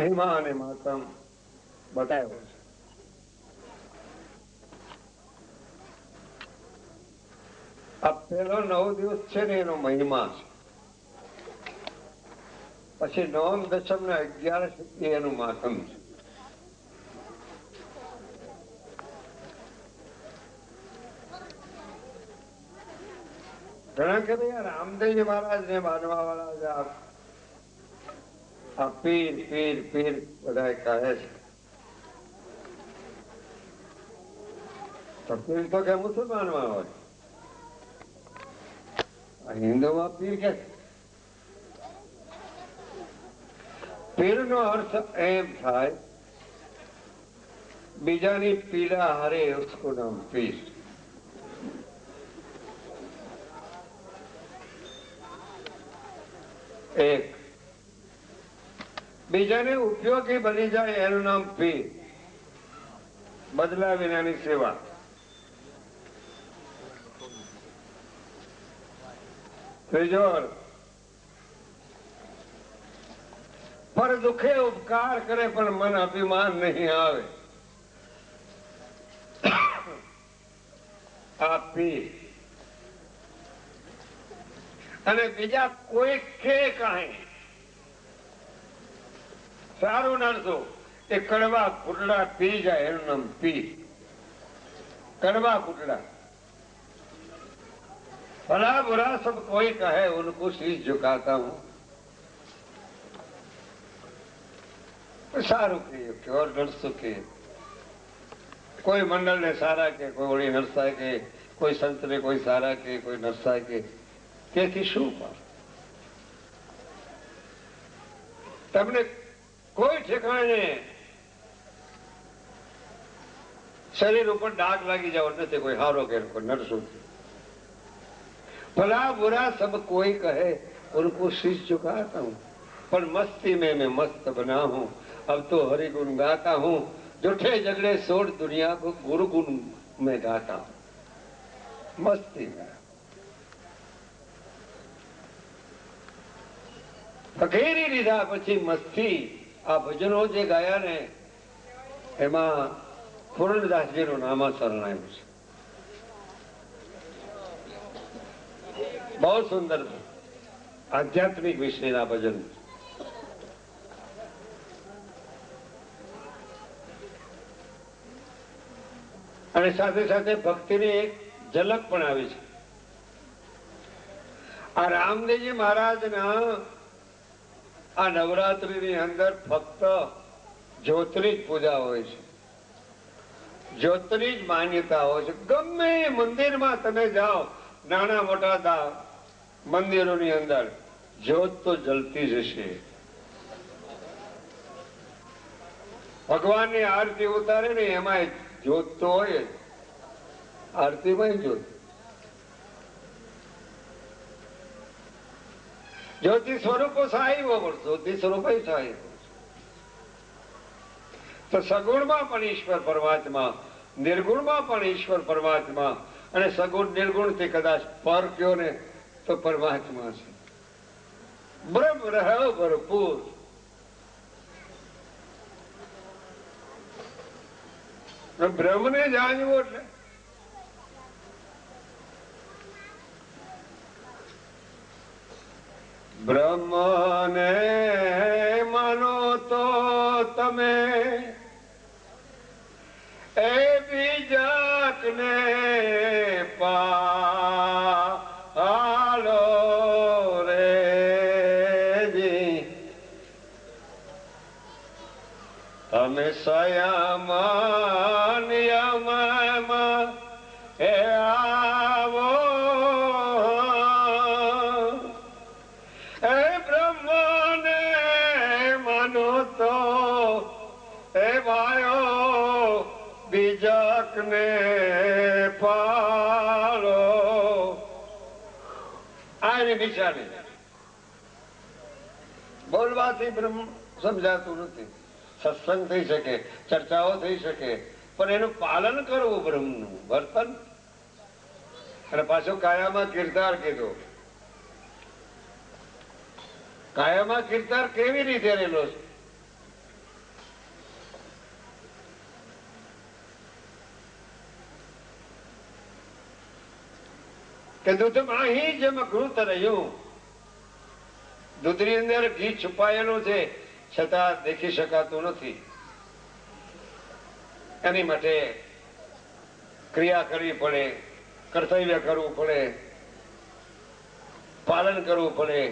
મહિમા અને માતમ બતાવ્યો છે. આ પેલો 9 દિવસ છે ને એનો મહિમા છે. પછી નવમ દશમ ને 11 એનું માતમ છે. ઘણા કે ભાઈ રામદેવજી મહારાજ ને માનવા વાળા આ પીર પીર પીર બધા કહે છે. તો પીર તો કે મુસલમાનમાં હોય, હિન્દુમાં પીર કે પીર નો અર્થ એમ થાય બીજાની પીડા હારે उसको नाम पीर. એક બીજાને ઉપયોગી બની જાય એનું નામ પીર. બદલા વિનાની સેવા. ત્રીજો પર દુખે ઉપકાર કરે પણ મન અભિમાન નહીં આવે. આ પીર. અને બીજા કોઈ કે કાંઈ સારું નડતું એ કડવા કુટડા પી જાય એનું નામ પીર. कड़वा कुटड़ा भला बुरा सब कोई कहे उनको शीश झुकाता हूं. सारू के और नरसों के कोई मंडल ने सारा के कोई ओળી નરસાય કે કોઈ સંત ને કોઈ સારા કે કોઈ નરસાય કે તેથી શું તમને કોઈ ઠેકાણે शरीर ऊपर डाग लागी जाओ नहीं कोई हारो के कोई नरसू. भला बुरा सब कोई कहे उनको शीश झुकाता हूं पर मस्ती में मैं मस्त बना हूं. अब तो हरि गुण गाता हूं झूठे झगड़े छोड़ दुनिया को गुरु गुण में गाता हूं. मस्ती में ફકીરી લીધા પછી મસ્તી. આ ભજનો જે ગાયા ને એમાં પૂર્ણદાસજીનું નામાસરણ આવ્યું છે. બહુ સુંદર આધ્યાત્મિક વિષયના ભજન. અને સાથે સાથે ભક્તિની એક ઝલક પણ આવી છે. આ રામદેવજી મહારાજના આ નવરાત્રીની અંદર ફક્ત જ્યોતિની જ પૂજા હોય છે. જ્યોતિની જ માન્યતા હોય છે. ગમે મંદિરમાં તમે જાઓ નાના મોટા મંદિરોની અંદર જ્યોત તો જલતી જ હશે. ભગવાનની આરતી ઉતારે ને એમાં જ્યોત તો હોય જ. આરતીમાં જ્યોત. જ્યોતિ સ્વરૂપો સાહિબો જ્યોતિ સ્વરૂપ સાહિબો. તો સગુણમાં પણ ઈશ્વર પરમાત્મા, નિર્ગુણમાં પણ ઈશ્વર પરમાત્મા, અને સગુણ નિર્ગુણ થી કદાચ પર કયો ને તો પરમાત્મા છે. બ્રહ્મ રહો ભરપૂર. બ્રહ્મને જાણવું એટલે બ્રહ્મને માનો તો તમે એ બીજાકને પાલો રે જી. તમે સયામાં નિયમમાં એ આવો એ બ્રહ્મને માનો તો એ ભાયો બીજાકને પાલો. આની નિશાની બોલવાથી બ્રહ્મ સમજાતું નથી. સત્સંગ થઈ શકે, ચર્ચાઓ થઈ શકે, પણ એનું પાલન કરવું બ્રહ્મનું વર્તન. અને પાછો કાયામાં કીર્તાર કીધો. કાયામાં કીર્તાર કેવી રીતે રહેલો છે? કે દૂધમાં અહીં જેમ ઘૃત રહ્યું, દૂધની અંદર ઘી છુપાયેલું છે છતાં દેખી શકાતું નથી. એની માટે ક્રિયા કરવી પડે, કર્તવ્ય કરવું પડે, પાલન કરવું પડે.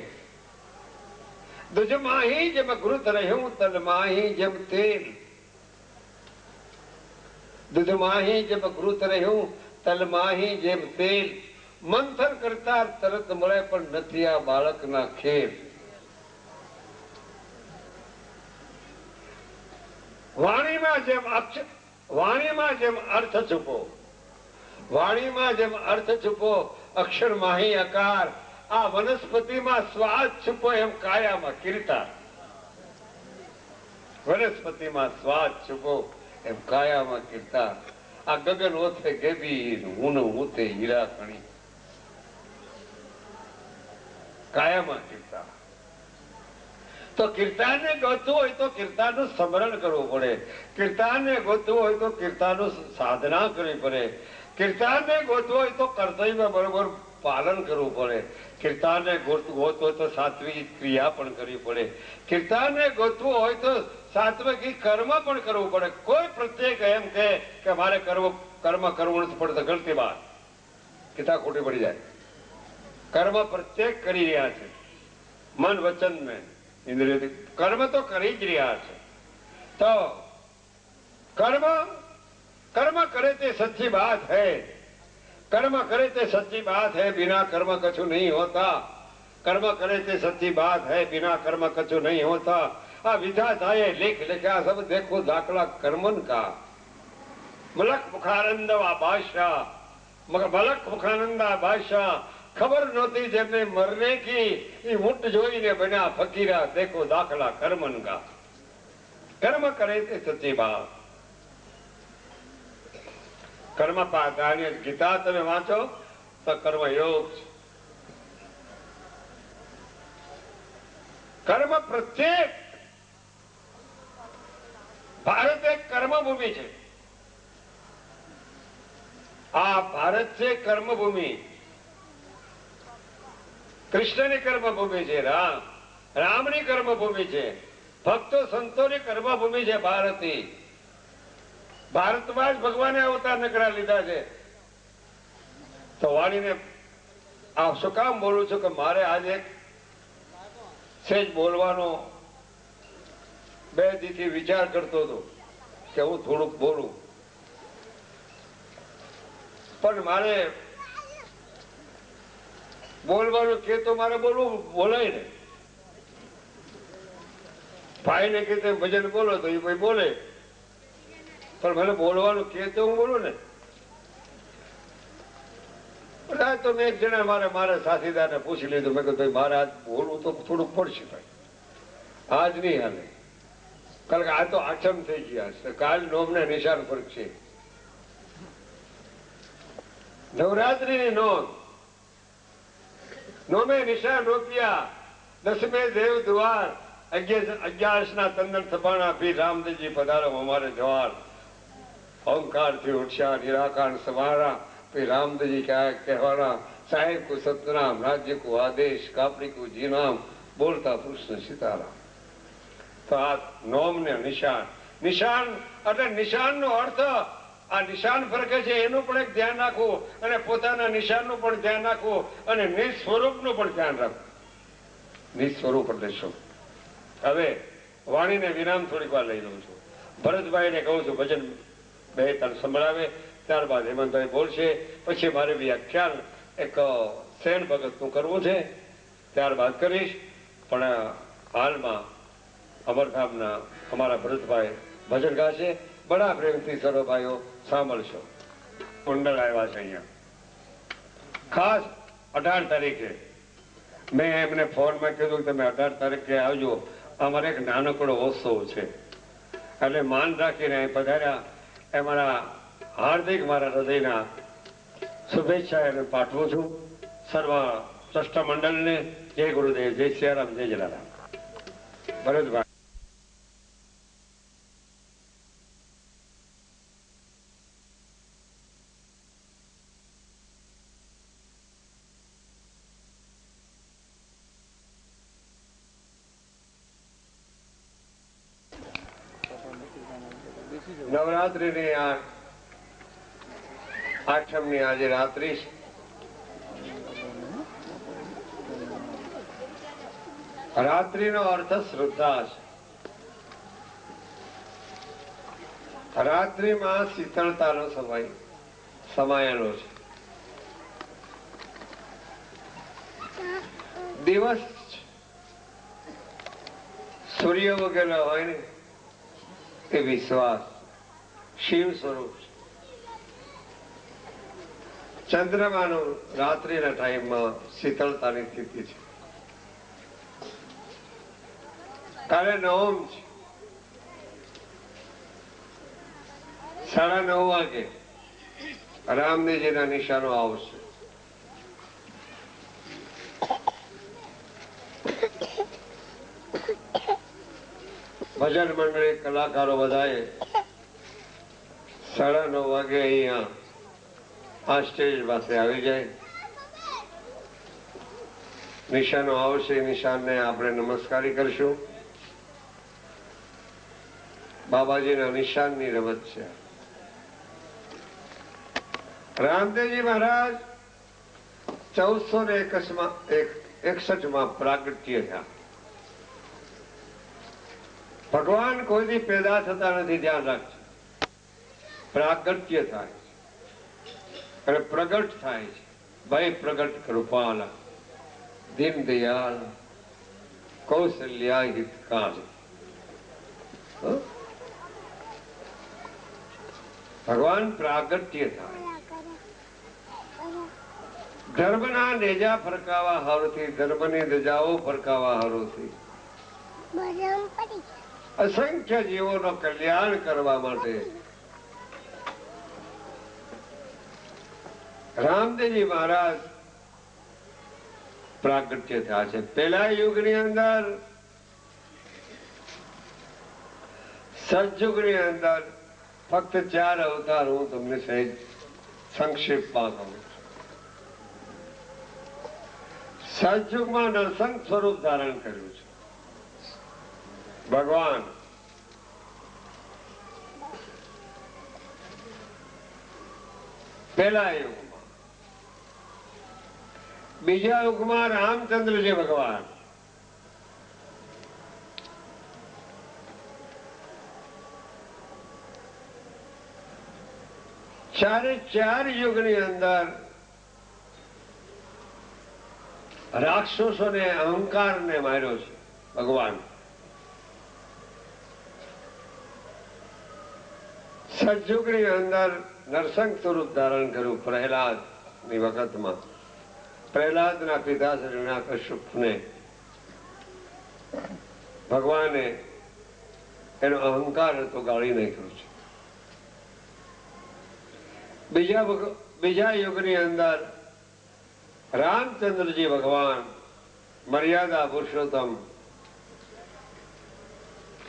દૂધમાં અહીં જેમ ઘૃત રહ્યું, તલમાં અહીં જેમ તેલ. દૂધમાં અહીં જેમ ઘૃત રહ્યું, તલમાં અહીં જેમ તેલ. મંથન કરતા તરત મળે પણ નથી આ બાળકના ખેલ. વાણીમાં જેમ અર્થ છુપો, વાણીમાં જેમ અર્થ છુપો, અક્ષર માહી અકાર. આ વનસ્પતિમાં સ્વાદ છુપો એમ કાયામાં કીર્તા. વનસ્પતિમાં સ્વાદ છુપો એમ કાયામાં કીર્તા. આ ગગન ઓથે ગેબી, હું ઉતે હીરા કણી. કાયામાં કીર્તા. તો કીર્તાનને ગોતવું હોય તો કીર્તાનું સ્મરણ કરવું પડે. કીર્તાનને ગોતવું હોય તો કીર્તાનું સાધના કરવી પડે. કીર્તાનને ગોતવું હોય તો કર્તવ્ય બરોબર પાલન કરવું પડે. કીર્તાનને ગોતવું હોય તો સાત્વિક ક્રિયા પણ કરવી પડે. કીર્તાનને ગોતવું હોય તો સાત્વિક કર્મ પણ કરવું પડે. કોઈ પ્રત્યેક એમ કે મારે કર્મ કરવું નથી પડતું, ગણતી વાત કીધા ખોટી પડી જાય. કર્મ પ્રત્યેક કરી રહ્યા છે, મન વચન મેં ઇન્દ્રિય કર્મ તો કરી જ રહ્યા છે. તો કર્મ કરે તે સચ્ચી बात है, कर्म करे ते सच्ची बात है, बिना कर्म कछु नहीं होता. कर्म करे ते सच्ची बात है, बिना कर्म कछु नहीं होता. आ विधाताए लेख लिखा सब देखो दाखला कर्मन का. मलक मुखानंदा बादशाह, मलक मुखानंदा बादशाह खबर नहोती जेમને मरने की, એ ઊંટ જોઈને બન્યા ફકીરા. દેખો દાખલા કર્મન કા. કર્મ કરે તે સચ્ચી બાત. કર્મ પાતાની ગીતા તમે વાંચો તો કર્મ યોગ છે. કર્મ પ્રત્યેક. ભારત એક કર્મભૂમિ છે. આ ભારત છે કર્મભૂમિ. કૃષ્ણની કર્મભૂમિ છે, રામની કર્મભૂમિ છે, ભક્તો સંતોની કર્મભૂમિ છે ભારતી. ભારતમાં જ ભગવાને અવતાર નકરા લીધા છે. તો વાણીને આ શું કામ બોલું છું કે મારે આજે સેજ બોલવાનો બે દીથી વિચાર કરતો હતો કે હું થોડુંક બોલું, પણ મારે બોલવાનું કે તો મારે બોલવું બોલાય ને. ભાઈ ને કે ભજન બોલો તો એ ભાઈ બોલે, પણ મને બોલવાનું કે તો હું બોલું ને. તો મેં એક જણા મારા સાથીદારને પૂછી લીધું. મેં કહ્યું ભાઈ મારે આજ બોલવું તો થોડુંક પડશે ભાઈ, આજ નહીં હાલે. કારણ કે આ તો આઠમ થઈ ગયા છે, કાલ નોમને નિશાન પર છે. નવરાત્રીની નોંધ, નોમે નિશાન રોપ્યા, દસમે દેવ દ્વાર, 11 તંદન થપાણા ભી રામદેવજી પધારો અમારે જવાર. ओंकार થી ઉઠ્યા નિરાકાર સવારા, फिर रामदेव जी क्या कहवाना, साहेब को सतनाम, राज्य को आदेश, कापड़ी को जी नाम, बोलता पुरुष सीताराम. તો આ નોમ ને નિશાન. નિશાન એટલે નિશાન નો અર્થ આ નિશાન ફરકે છે એનું પણ એક ધ્યાન રાખવું, અને પોતાના નિશાનનું પણ ધ્યાન રાખવું, અને નિસ્વરૂપનું પણ ધ્યાન રાખવું. નિસ્વરૂપ એટલે શું? હવે વાણીને વિરામ થોડીક વાર લઈ લઉં છું. ભરતભાઈને કહું છું ભજન 2-3 સંભળાવે, ત્યારબાદ હેમંતભાઈ બોલશે. પછી મારે વ્યાખ્યાન એક સેન ભગતનું કરવું છે, ત્યારબાદ કરીશ. પણ હાલમાં અમરધામના અમારા ભરતભાઈ ભજન ગાશે. બડા પ્રેમથી સર્વ ભાઈઓ સાંભળશો. કુંડલ આવ્યા છે અહીંયા ખાસ 18 તારીખે. મેં એમને ફોનમાં કીધું કે તમે 18 તારીખે આવજો, અમારે એક નાનકડો ઉત્સવ છે, એટલે માન રાખીને પધાર્યા. એ મારા હાર્દિક મારા હૃદયના શુભેચ્છા એને પાઠવું છું સર્વ ટ્રસ્ટ મંડળને. જય ગુરુદેવ, જય સિયારામ, જય જલારામ. ભરતભાઈ નવરાત્રિની આઠમની આજે રાત્રિ છે. રાત્રિનો અર્થ શ્રદ્ધા છે. રાત્રિમાં શીતળતાનો સમય સમાયેલો છે. દિવસ સૂર્ય વગેરે હોય ને એ વિશ્વાસ શિવ સ્વરૂપ છે. ચંદ્રમાનું રાત્રિના ટાઈમમાં શીતળતાની સ્થિતિ છે. કાલે નવમ છે. 9:30 વાગે રામદેવજીના નિશાનો આવશે. ભજન મંડળી કલાકારો બધાએ 9:30 વાગે અહીંયા આ સ્ટેજ પાસે આવી જાય. નિશાનો આવશે. નિશાનને આપણે નમસ્કારી કરશું. બાબાજીના નિશાનની રમત છે. રામદેવજી મહારાજ 1461 પ્રાગટ્ય થયા. ભગવાન કોઈથી પેદા થતા નથી, ધ્યાન રાખજો. પ્રાગટ્ય થાય અને પ્રગટ થાય છે. ભય પ્રગટ કૃપાલ દીન દયાલ કૌશલ્યા હિતકાલ. ભગવાન પ્રાગટ્ય થાય. ધર્મના નેજા ફરકાવા હારુથી, ધર્મની ધજાઓ ફરકાવા હારુથી, અસંખ્ય જીવોનો કલ્યાણ કરવા માટે રામદેવજી મહારાજ પ્રાગટ્ય થયા છે. પેલા યુગની અંદર, સતયુગની અંદર ફક્ત 4 અવતાર હું તમને સહેજ સંક્ષેપમાં કહું છું. સતયુગમાં નરસિંહ સ્વરૂપ ધારણ કર્યું છે ભગવાન. પહેલા યુગમાં. બીજા યુગમાં રામચંદ્રજી ભગવાન. ચારે 4 યુગની અંદર રાક્ષસોને અહંકારને માર્યો છે ભગવાન. સતયુગની અંદર નરસિંહ સ્વરૂપ ધારણ કર્યું પ્રહલાદ ની વખતમાં. પ્રહલાદના પિતા શ્રી કશ્યપને ભગવાને એનો અહંકાર હતો ગાળી નાખ્યો છે. બીજા યુગની અંદર રામચંદ્રજી ભગવાન મર્યાદા પુરુષોત્તમ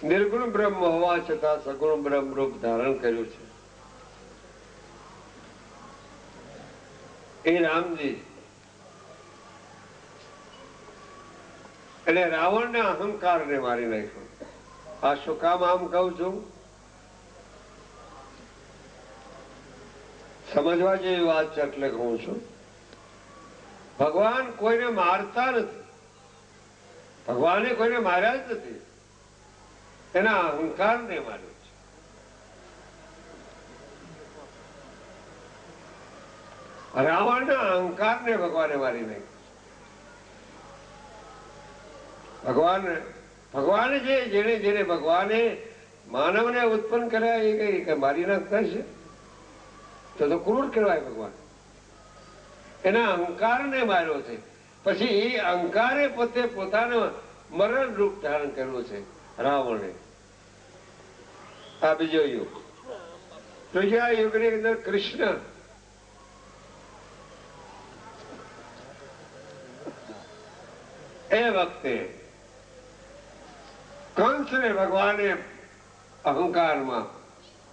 નિર્ગુણ બ્રહ્મ હોવા છતાં સગુણ બ્રહ્મ રૂપ ધારણ કર્યું છે. એ રામજી એટલે રાવણના અહંકારને મારી નાખ્યો. આ શું કામ આમ કહું છું? સમજવા જેવી વાત છે એટલે કહું છું. ભગવાન કોઈને મારતા નથી. ભગવાને કોઈને માર્યા જ નથી. એના અહંકારને માર્યો છે. રાવણના અહંકારને ભગવાને મારી નાખ્યો. ભગવાને જેને ભગવાને માનવને ઉત્પન્ન કર્યા એ કઈ મારી નાખતા છે તો ક્રૂર કહેવાય. ભગવાન એના અહંકારને માર્યો છે. પછી એ અહંકારે પોતે પોતાનો મરણ રૂપ ધારણ કર્યું છે રાવણે. આ બીજો યુગ. ત્રીજા યુગની અંદર કૃષ્ણ એ વખતે કંસને ભગવાને અહંકારમાં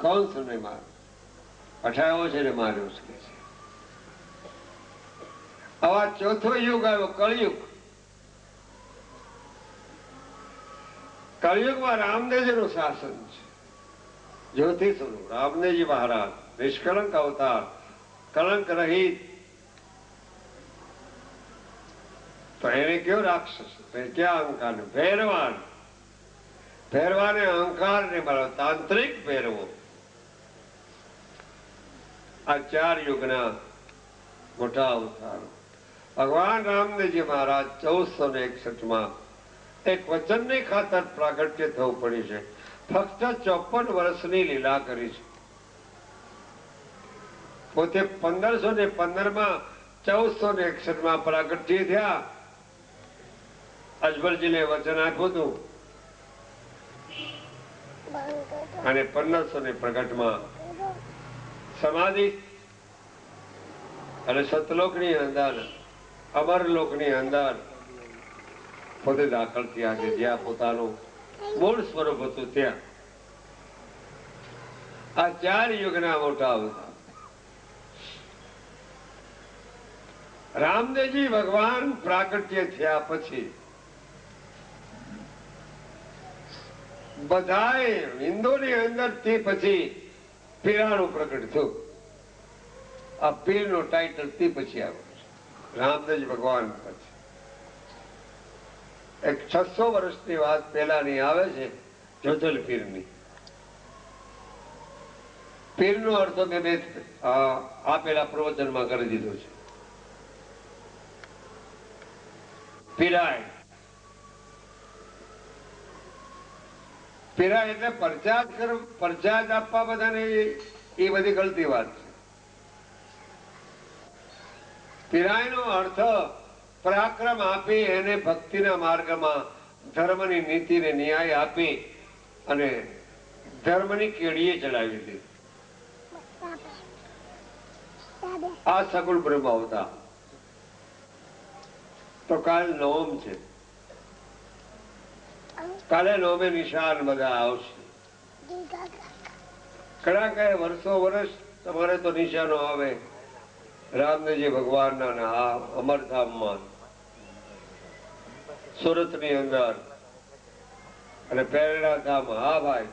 કંસને પઠાયો છે ને માર્યો છે. આવા ચોથો યુગ આવ્યો કળિયુગ. કળિયુગમાં રામદેવજીનું શાસન છે. જ્યોતિ સ્વરૂપ રામદેવજી મહારાજ નિષ્કલંક અવતાર, કલંક રહિત. તો એને કયો રાક્ષસ, ક્યાં અહંકાર? ભેરવાન. ભેરવાને અહંકાર ને મારો તાંત્રિક ભેરવો. આ 4 યુગના મોટા અવતાર ભગવાન રામદેવજી મહારાજ 1461 એક વચનની ખાતર પ્રાગટ્ય થવું પડ્યું છે. ફક્ત 54 વર્ષની લીલા કરી છે. પોતે 1515 1461 પ્રાગટ્ય થયા. અજબરજીને વચન આપ્યું હતું અને 1561 સમાધિ અને સતલોકની અંદર, અમરલોકની અંદર પોતે દાખલ થયા છે, જ્યાં પોતાનું મૂળ સ્વરૂપ હતું ત્યાં. આ 4 યુગના મોટા અવતાર રામદેવજી ભગવાન પ્રાગટ્ય થયા પછી બધાએ હિન્દુની અંદર તે પછી પીરાણું પ્રગટ થયું. આ પીર નું ટાઇટલ તે પછી આવ્યું રામદેવજી ભગવાન પછી. એક 600 વર્ષની વાત પહેલાની આવે છે, જોધલ પીરની. પીરનો અર્થ મેં આપેલા પ્રવચનમાં કરી દીધો છે. પીરાય, પીરાય એટલે પરચાજ આપવા બધાને, એ બધી ગલતી વાત છે. પીરાય નો અર્થ પરાક્રમ આપી એને ભક્તિના માર્ગમાં ધર્મની નીતિને ન્યાય આપી અને ધર્મની કેડીએ ચડાવી દીધી. આ સગુણ બ્રહ્મ અવતાર. તો કાલ નોમ છે, કાલે નોમે નિશાન બધા આવશે. ઘણા કહે વર્ષ તમારે તો નિશાનો આવે રામદેવજી ભગવાનના આ અમરધામમાં, સુરતની અંદર અને પ્રેરણા ધામ. હા ભાઈ,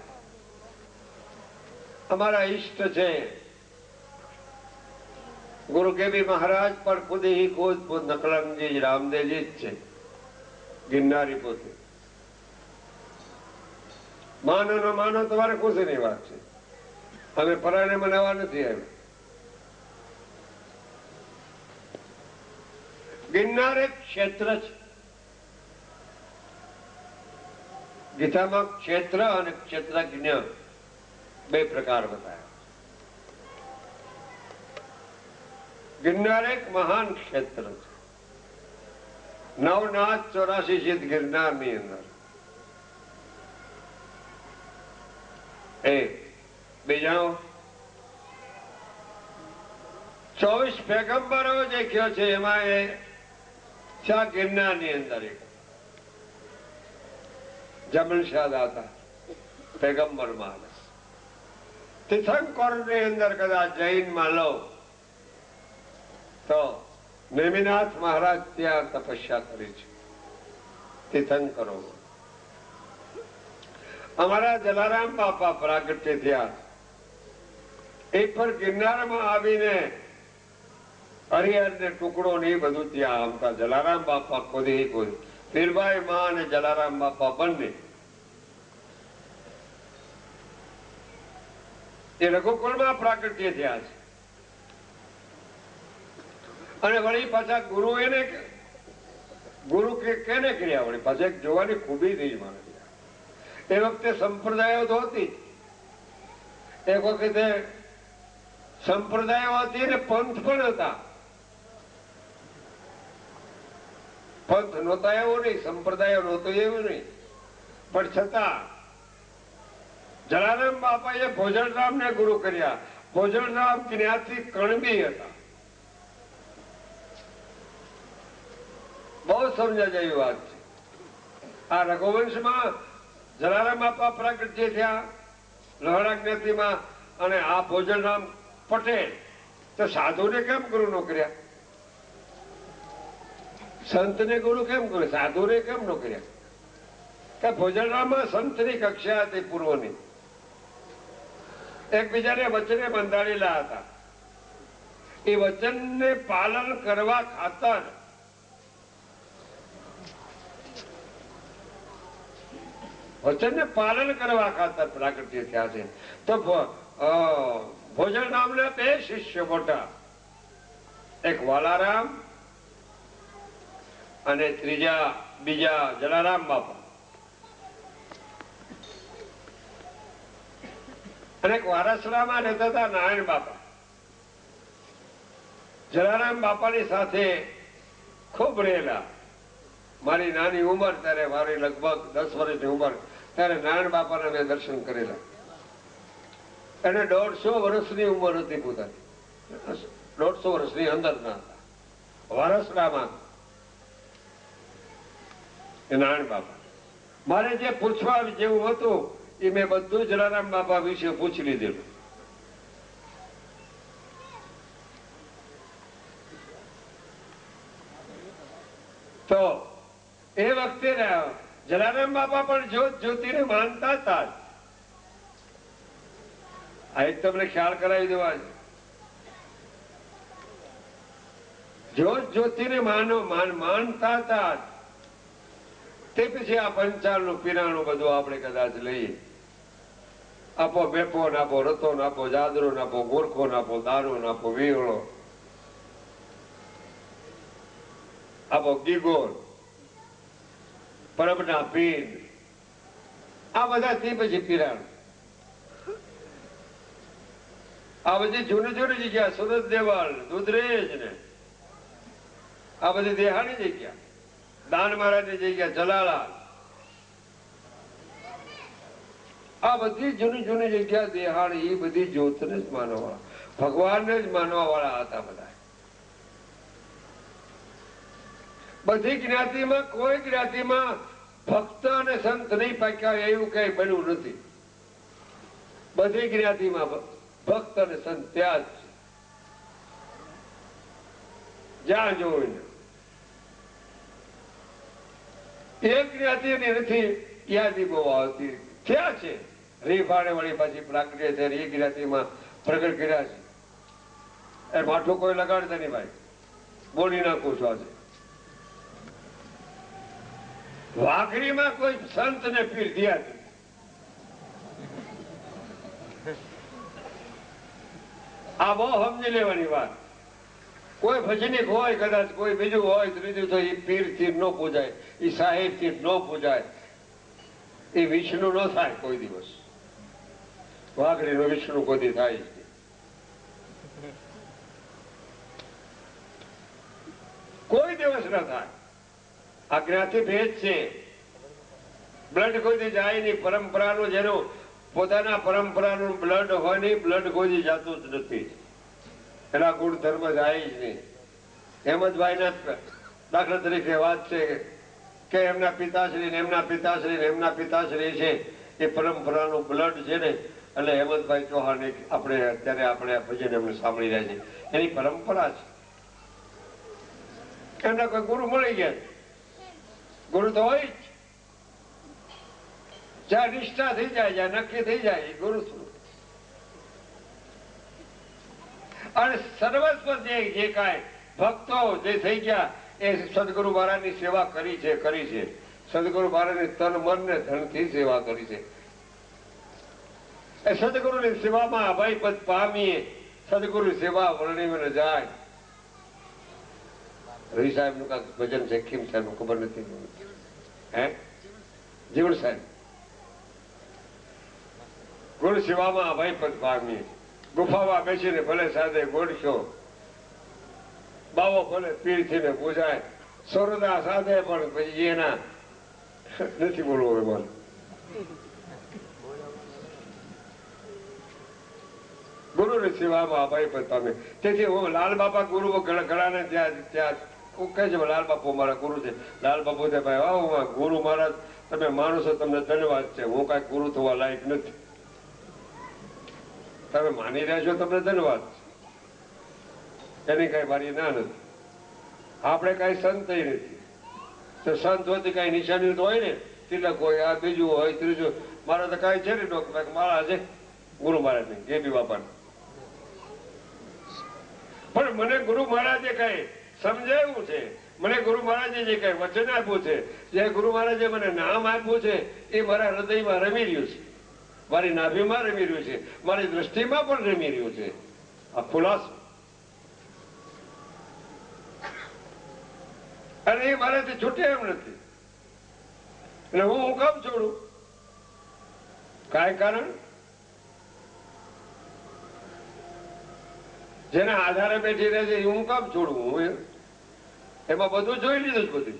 અમારા ઈષ્ટ છે ગુરુ કેબી મહારાજ પણ ખુદ હી ખુદ નકલંગજી રામદેવજી જ છે, ગિરનારી પોતે. માનો ન માનો તમારે ખુશીની વાત છે. અમે પરાણે મનાવવા નથી આવ્યા. ગિરનાર એક ક્ષેત્ર છે. ગીતામાં ક્ષેત્ર અને ક્ષેત્રજ્ઞ 2 પ્રકાર બતાવ્યા. ગિરનાર એક મહાન ક્ષેત્ર છે. 9 નાથ 84 સિદ્ધ ગિરનારની અંદર. બીજા 24 પેગમ્બરો જે કયો છે એમાં એ ગિરનારની અંદર એક જમલ શાહ દાતા પેગમ્બર માણસ. તીર્થંકર ની અંદર કદાચ જૈનમાં લો તો નેમિનાથ મહારાજ ત્યાં તપસ્યા કરી છે તીર્થંકરો. અમારા જલારામ બાપા પ્રાગટ્ય થયા એ પર ગિરનારમાં આવીને હરિહર ને ટુકડો ને એ બધું ત્યાં આવતા. જલારામ બાપા ખુદી પીરભાઈ માં અને જલારામ બાપા બંને એ રઘુકુળમાં પ્રાગટ્ય થયા છે. અને વળી પાછા ગુરુ એને ગુરુ કેને કર્યા? વળી પાછા એક જોવાની ખૂબી થઈ મારે. એ વખતે સંપ્રદાયો તો હતી, એક વખતે સંપ્રદાયો હતી ને પંથ પણ હતા. પંથ નહોતા એવું નહીં, સંપ્રદાયો નહોતો એવું નહીં, પણ છતાં જલારામ બાપાએ ભોજનરામ ને ગુરુ કર્યા. ભોજનરામ જ્ઞાતિ કણબી હતા. બહુ સમજા જેવી વાત છે. આ રઘુવંશમાં જલારામ બાપા પ્રાગટ્ય થયા લોહાણા જ્ઞાતિમાં, અને આ ભોજનરામ પટેલ તો સાધુને કેમ ગુરુ નો કર્યા? સંતને ગુરુ કેમ કર્યા? સાધુને કેમ નો કર્યા? કે ભોજનરામમાં સંતની કક્ષા હતી પૂર્વની. એકબીજાને વચને બંધાયેલા હતા. એ વચનને પાલન કરવા ખાતર વચનને પાલન કરવા ખાતર પ્રાગટ્ય થયા છે. તો ભોજન નામના બે શિષ્ય મોટા, એક વાલારામ અને બીજા જલારામ બાપા, અને એક વારસડામાં રહેતા હતા નારાયણ બાપા. જલારામ બાપાની સાથે ખૂબ રહેલા. મારી નાની ઉંમર ત્યારે, મારી લગભગ 10 વર્ષની ઉંમર ત્યારે નારાયણ બાપાના મેં દર્શન કરેલા. એને 150 વર્ષની ઉંમર હતી પોતાની, 150 વર્ષની અંદર ના હતા. વારસડામાં નારાયણ બાપા. મારે જે પૂછવા જેવું હતું એ મેં બધું જલારામ બાપા વિશે પૂછી લીધેલું. તો એ વખતે જલારામ બાપા પણ જ્યોતિને માનતા હતા. આ એક તમને ખ્યાલ કરાવી દેવા, જ્યોતિને માનતા હતા. તે પછી આ પંચાળનું પીરાણું બધું આપણે કદાચ લઈએ. આપો બેપો નાપો, રતો નાપો, જાદરો નાપો, ગોરખો નાપો, દારૂ નાપો, વીવળો આપો, ગીગોર, પરબના પીન, આ બધા તે પછી પીરાણું. આ બધી જૂની જગ્યા, સુરત દેવળ, દુધરેજ ને આ બધી દેહાની જગ્યા, દાન મહારાજની જગ્યા, જલાલા, આ બધી જૂની જગ્યા દેહાણી, એ બધી જ્યોતને જ માનવા વાળા, ભગવાનને જ માનવા વાળા હતા બધા. બધી જ્ઞાતિમાં કોઈ જ્ઞાતિમાં ભક્ત અને સંત નહીં પાક્યા એવું કઈ બન્યું નથી. બધી જ્ઞાતિમાં ભક્ત અને સંત ત્યાં જ, જ્યાં જોઈને. એક જ્ઞાતિની નથી યાદી બહુ આવતી, થયા છે. રીફાણે વળી પાછી પ્રાગટ્ય છે, એ જ્ઞાતિમાં પ્રગટ કર્યા છે. એ માઠું કોઈ લગાડતા નહીં ભાઈ, બોલી નાખું છું આજે. વાઘરીમાં કોઈ સંત ને પીર થયા નથી. આ બહુ સમજી લેવાની વાત. કોઈ ભજનિક હોય, કદાચ કોઈ બીજું હોય, ત્રીજું તો એ પીર થી ન પૂજાય, એ સાહેબ થી ન પૂજાય, એ વિષ્ણુ ન થાય કોઈ દિવસ. વાઘરી નો વિષ્ણુ કોઈ દી થાય જ કોઈ દિવસ ન થાય. આ જ્ઞાતિ ભેદ છે. બ્લડ કોઈ દી જાય નહીં. પરંપરાનું જેનું પોતાના પરંપરાનું બ્લડ હોય નહીં, બ્લડ કોઈ જાતું જ નથી. એના ગુણધર્મ જાય જ નહીં. હેમંતભાઈના દાખલા તરીકે વાત છે કે એમના પિતાશ્રી એમના પિતાશ્રી છે એ પરંપરાનું બ્લડ છે ને, એટલે હેમંતભાઈ ચૌહાણ અત્યારે આપણે ભજન એમને સાંભળી રહ્યા છે, એની પરંપરા છે. એમના કોઈ ગુરુ મળી ગયા, ગુરુ તો હોય જ. જ્યાં નિષ્ઠા થઈ જાય, જ્યાં નક્કી થઈ જાય, એ ગુરુ શું. અને સર્વસ્વ જે કાંઈ ભક્તો જે થઈ ગયા એ સદગુરુ મહારાજની સેવા કરી છે. સદગુરુ મહારાજની તન મન ને ધન થી સેવા કરી છે. એ સદગુરુની સેવામાં અભયપદ પામીએ, સદગુરુ સેવા વર્ણિને જાય. રવિ સાહેબ નું કાંક ભજન છે, કેમ સાહેબ નું ખબર નથી. હે જીવણ સાહેબ, ગુરુ સેવામાં અભયપદ પામીએ. ગુફામાં બેસીને ભલે સાદે ગોળશો, બાવો ભલે પીર થઈને પૂજાય, સોરદા સાધે પણ પછી એના નથી બોલવું હવે બોલ. ગુરુની સેવામાં અભયપદ પામે. તેથી હું લાલ બાપા ગુરુ ઘણાને ત્યાં કહે છે, લાલ બાપુ મારા ગુરુ છે. લાલ બાપુ છે ભાઈ, આવો ગુરુ મહારાજ તમે માનો છો, તમને ધન્યવાદ છે. હું કઈ ગુરુ થવા લાયક નથી. તમે માની રહ્યા છો, તમને ધન્યવાદ છે. એની કઈ મારી ના નથી. આપણે કઈ સંત નથી. તો સંત હોતી કઈ નિશાની તો હોય ને, તિલક હોય, આ બીજું હોય, ત્રીજું. મારે તો કઈ છે ને, મારા છે ગુરુ મહારાજ જે બી બાપા. પણ મને ગુરુ મહારાજે કઈ સમજાવ્યું છે, મને ગુરુ મહારાજે જે કઈ વચન આપ્યું છે, જે ગુરુ મહારાજે મને નામ આપ્યું છે, એ મારા હૃદયમાં રમી રહ્યું છે, મારી નાભીમાં રમી રહ્યું છે, મારી દ્રષ્ટિમાં પણ રમી રહ્યું છે. આ ખુલાસો. અને એ મારાથી છૂટે એમ નથી. એટલે હું કામ છોડું? કાંઈ કારણ? જેના આધારે બેઠી રહે છે હું કામ છોડવું? હું એમાં બધું જોઈ લીધું છે. બધું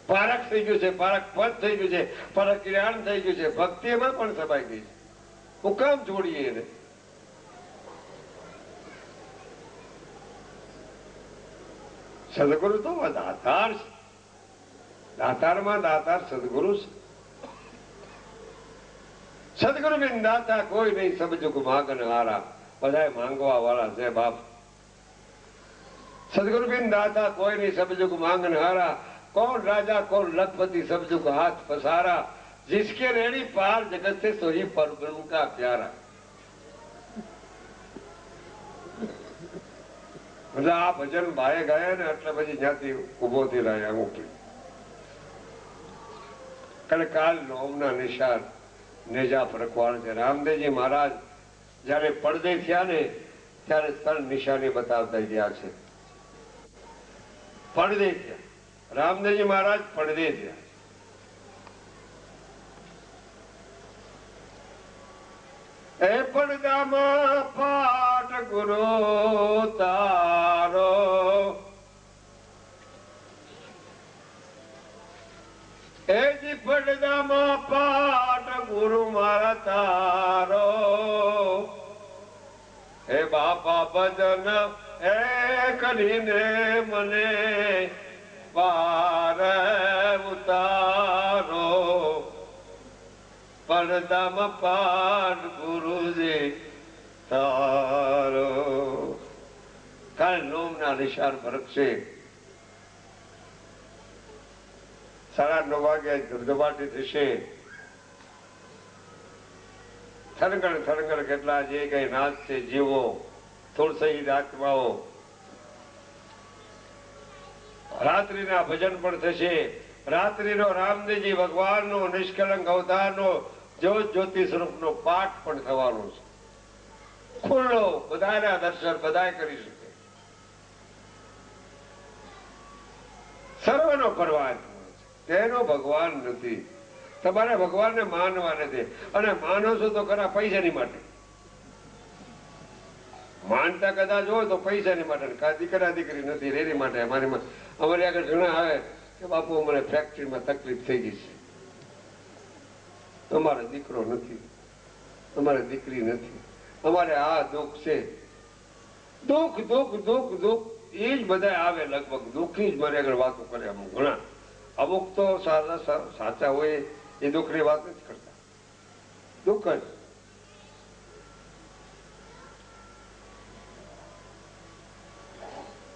પારખ થઈ ગયું છે, પારખ પદ થઈ ગયું છે, પારખ જ્ઞાન થઈ ગયું છે, ભક્તિ એમાં પણ સમાઈ ગઈ છે. હું કામ છોડીએ એને? સદગુરુ તો દાતાર છે. દાતારમાં દાતાર સદગુરુ છે. સદગુરુ બિન દાતા કોઈ નહીં, સબ જુગ માગન હારા. બધા માંગવા વાળા છે બાપ. સદગુરુ બિન દાતા કોઈ નહીં, સબ જુગ માંગન હારા. कौन राजा कौन लखपति सब जुग हाथ पसारा. जिसके रेणी पार जगत से सोही पर ब्रह्म का प्यारा. मतलब આ ભજન ભાઈ ગયા ને એટલે પછી જ્યાંથી ઉભો થઈ રહ્યા મૂકી. કારણ કાલ નોમના નિશાન નેજા ફરકવાળ છે. રામદેવજી મહારાજ જયારે પડદે થયા ને ત્યારે ત્રણ નિશાની બતાવતા ગયા છે. પડદે થયા રામદેવજી મહારાજ, પડદે થયા. એ પડદામાં પાઠ ગુરુ તારો, એ જી પડદામાં પાઠ ગુરુ મારા તારો. હે બાપા ભજન એ કરીને મને પાર ઉતારો. પડદામાં પાઠ ગુરુજી તારો. કાલ નોમના નિશાન ફરકશે. 9:30 વાગ્યા ધુર્ધપાટી થશે. થરગણ થરગણ કેટલા જે કઈ નાચ છે જીવો, તુલસી આત્માઓ. રાત્રિના ભજન પણ થશે. રાત્રિનો રામદેવજી ભગવાનનો નિષ્કલંક અવતારનો જ્યોત જ્યોતિ સ્વરૂપનો પાઠ પણ થવાનો છે. ખુલ્લો, બધાના દર્શન બધા કરી શકે. સર્વનો પરમાત્મા તેનો ભગવાન નથી. તમારે ભગવાનને માનવા નથી. અને માનો છો તો ખરા પૈસાની માટે. માનતા કદાચ હોય તો પૈસાની માટે. દીકરા દીકરી નથી એની માટે. અમારી આગળ ઘણા આવે કે બાપુ મને ફેક્ટરીમાં તકલીફ થઈ ગઈ છે, અમારે દીકરો નથી, અમારે દીકરી નથી, અમારે આ દુઃખ છે. દુઃખ દુઃખ દુઃખ દુઃખ એ જ બધા આવે. લગભગ દુઃખની જ મારી આગળ વાતો કરે. અમુક ઘણા, અમુક તો સાચા હોય એ દુઃખની વાત નથી કરતા. દુઃખ જ.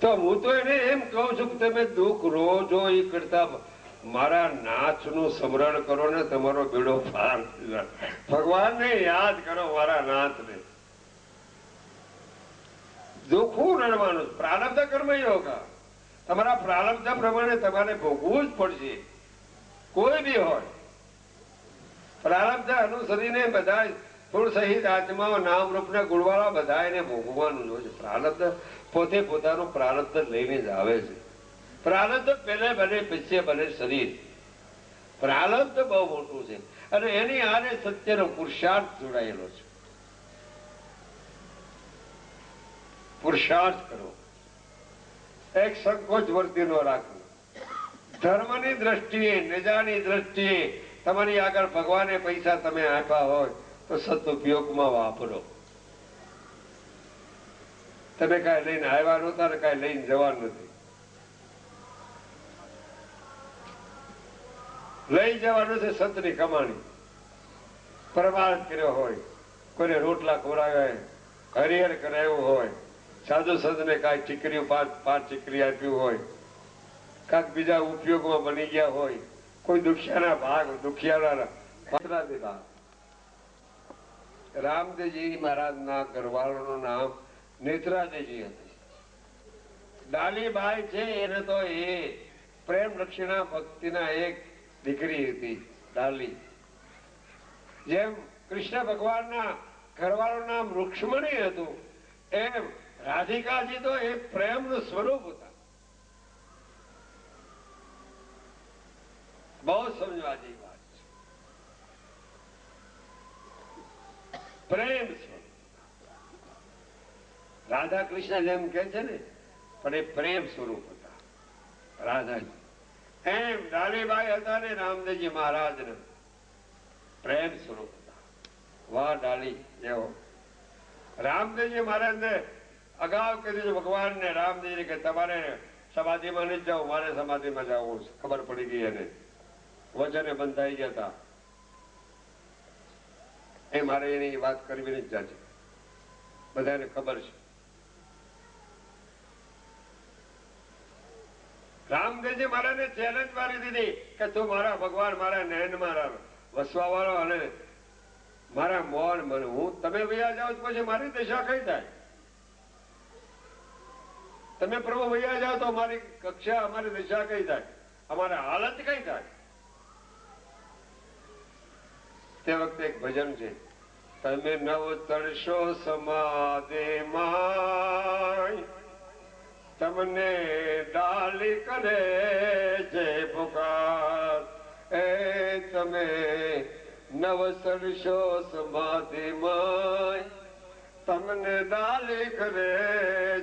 તો હું તો એને એમ કહું છું કે તમે દુઃખ રોજો એ કરતા મારા નાથનું સ્મરણ કરો ને તમારો બેડો પાર. ભગવાનને યાદ કરો, મારા નાથને. દુઃખું રણવાનું. પ્રારબ્ધ કર્મ યોગ. તમારા પ્રારબ્ધ પ્રમાણે તમારે ભોગવું જ પડશે. કોઈ બી હોય પ્રારબ્ધ અનુસરીને બધા થોડ સહિત આત્માઓ નામ રૂપના ગુણવાળા બધા એને ભોગવવાનું જ હોય છે. પ્રારબ્ધ પોતે પોતાનું પ્રારબ્ધ લઈને જ આવે છે. પ્રારબ્ધ પહેલે બને પછી બને શરીર. પ્રારબ્ધ બહુ મોટું છે અને એની આરે સત્યનો પુરુષાર્થ જોડાયેલો છે. પુરુષાર્થ કરો. એક સંકોચ વર્તી ન રાખવું. ધર્મની દ્રષ્ટિએ, નિજાની દ્રષ્ટિએ તમારી આગળ ભગવાને પૈસા તમે આપ્યા હોય તો સદુપયોગમાં વાપરો. તમે કઈ લઈને આવ્યા નહોતા ને કઈ લઈને જવાનું નથી. લઈ જવાનું છે સંતની કમાણી. પરમાર્થ કર્યો હોય, કોઈને રોટલા ખવડાવ્યા, હરિહર કરાવ્યું હોય, સાધુ સંતને કાંઈ ટીકરી પાંચ ટીકરી આપ્યું હોય, કાંક બીજા ઉપયોગમાં બની ગયા હોય, કોઈ દુખિયાના ભાગ દુખિયાના દીધા. રામદેવજી મહારાજના ઘરવાળાનું નામ નેત્રાદેજી હતું. ડાલીબાઈ છે એને તો એ પ્રેમ લક્ષણા ભક્તિના એક દીકરી હતી ડાલી. જેમ કૃષ્ણ ભગવાનના ઘરવાળાનું નામ રૂક્ષ્મણી હતું એમ રાધિકાજી તો એ પ્રેમનું સ્વરૂપ હતા. બહુ સમજવા જેવી વાત છે. પ્રેમ સ્વરૂપ રાધા કૃષ્ણ જેમ કે છે ને, પણ એ પ્રેમ સ્વરૂપ હતા રાધાજી. એમ ડાલીબાઈ હતા ને રામદેવજી મહારાજ ને પ્રેમ સ્વરૂપ હતા. વાહ ડાલી જેવો. રામદેવજી મહારાજ ને અગાઉ કીધું ભગવાન ને રામદેવજી કે તમારે સમાધિમાં નથી જાવ, મારે સમાધિમાં જવું. ખબર પડી ગઈ એને વચને બંધાઈ ગયા હતા. એ મારે એની વાત કરવી નથી જાજે, બધાને ખબર છે. રામદેવજી મહારાજને ચેલેન્જ મારી દીધી કે તું મારા ભગવાન, મારા નયન, મારા વસવા વાળો અને મારા મોન મને હું તમે વૈયા જાઓ પછી મારી દશા કઈ થાય? તમે પ્રભુ વૈયા જાઓ તો મારી કક્ષા, અમારી દશા કઈ થાય? અમારી હાલત કઈ થાય? તે વખતે એક ભજન છે, તમે નવ તરશો સમાધિમાં, તમને ડાલી કરે છે પુકાર. એ તમે નવ તરશો સમાધિમાં, તમને ડાલી કરે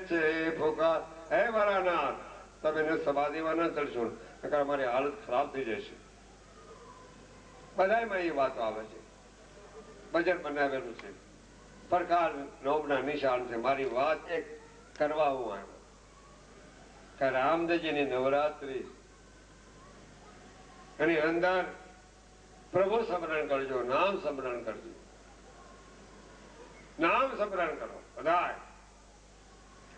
છે પુકાર. હે મારા નાથ, તમે સમાધિમાં ન ચડશો, મારી હાલત ખરાબ થઈ જશે. બધામાં એ વાતો આવે છે. ભજન બનાવેલું છે, પ્રકાર નોમના નિશાન છે. મારી વાત એક કરવા હું આવ્યો કે રામદેવજીની નવરાત્રી એની અંદર પ્રભુ સ્મરણ કરજો, નામ સ્મરણ કરજો, નામ સ્મરણ કરો બધા.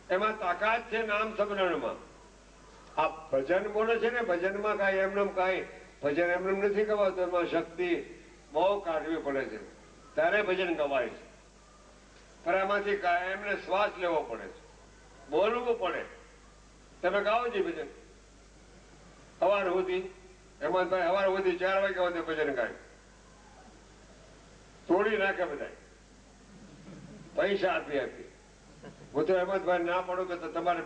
એમાં તાકાત છે નામ સ્મરણમાં. આ ભજન બોલે છે ને, ભજનમાં કાંઈ એમને કાંઈ ભજન એમને નથી ગવાતું. એમાં શક્તિ બહુ કાઢવી પડે છે, ત્યારે ભજન ગવાય છે. પણ એમાંથી એમને શ્વાસ લેવો પડે છે, બોલવું પડે. તમે ગાઓ છો ભજન સવાર સુધી, એમાં ભાઈ સવાર સુધી 4 વાગ્યા સુધી ભજન ગાય, તોડી નાખે બધા પૈસા આપી આપી. હું તો એમાં ભાઈ ના પડું કે તમારે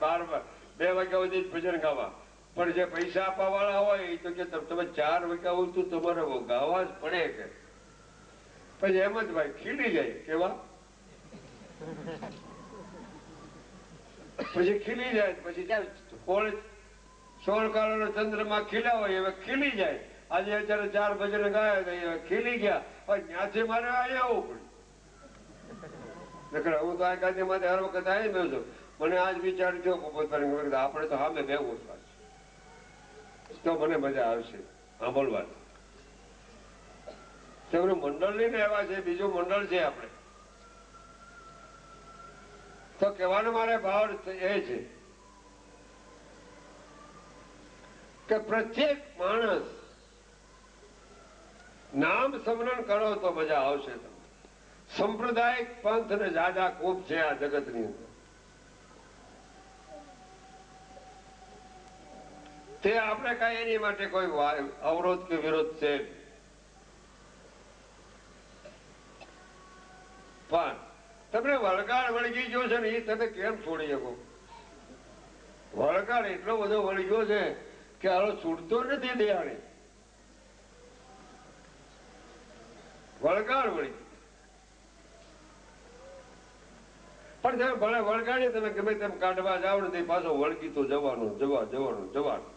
2 વાગ્યા સુધી જ ભજન ગાવા. પણ જે પૈસા આપવા વાળા હોય એ તો કે તમે 4 વાગ્યા સુધી તમારે ગાવા જ પડે કે. પછી એમ જ ભાઈ ખીલી જાય. કેવા? પછી ખીલી જાય. પછી ક્યાં 16 કાળનો ચંદ્રમાં ખીલા હોય હવે ખીલી જાય. આજે અત્યારે 4 ભજન ગાયા ખીલી ગયા. હવે ત્યાંથી મારે અહીંયા આવવું પડે. હું તો આ ગાદીમાંથી હર વખત આવી ગયો છું. મને આજ વિચાર થયો આપણે તો સામે બેવું તો મને મજા આવશે સાંભળવાની. તેમનું મંડળ લઈને આવ્યા છે, બીજું મંડળ છે આપણે. તો કહેવાનો મારે ભાવ એ છે કે પ્રત્યેક માણસ નામ સ્મરણ કરો તો મજા આવશે. સંપ્રદાયિક પંથ ને જાજા ખૂબ છે આ જગતની અંદર. તે આપણે કઈ એની માટે કોઈ અવરોધ કે વિરોધ છે, પણ તમને વળગાડ વળગી ગયો છે ને એ તમે કેમ છોડી શકો? વળગાડ એટલો બધો વળગ્યો છે કે હાલો છૂટતો નથી દયાને. વળગાડ વળગી પણ તમે ભલે વળગાડી તમે ગમે તેમ કાઢવા જાવ ને પાછો વળગી તો જવાનું જવાનું.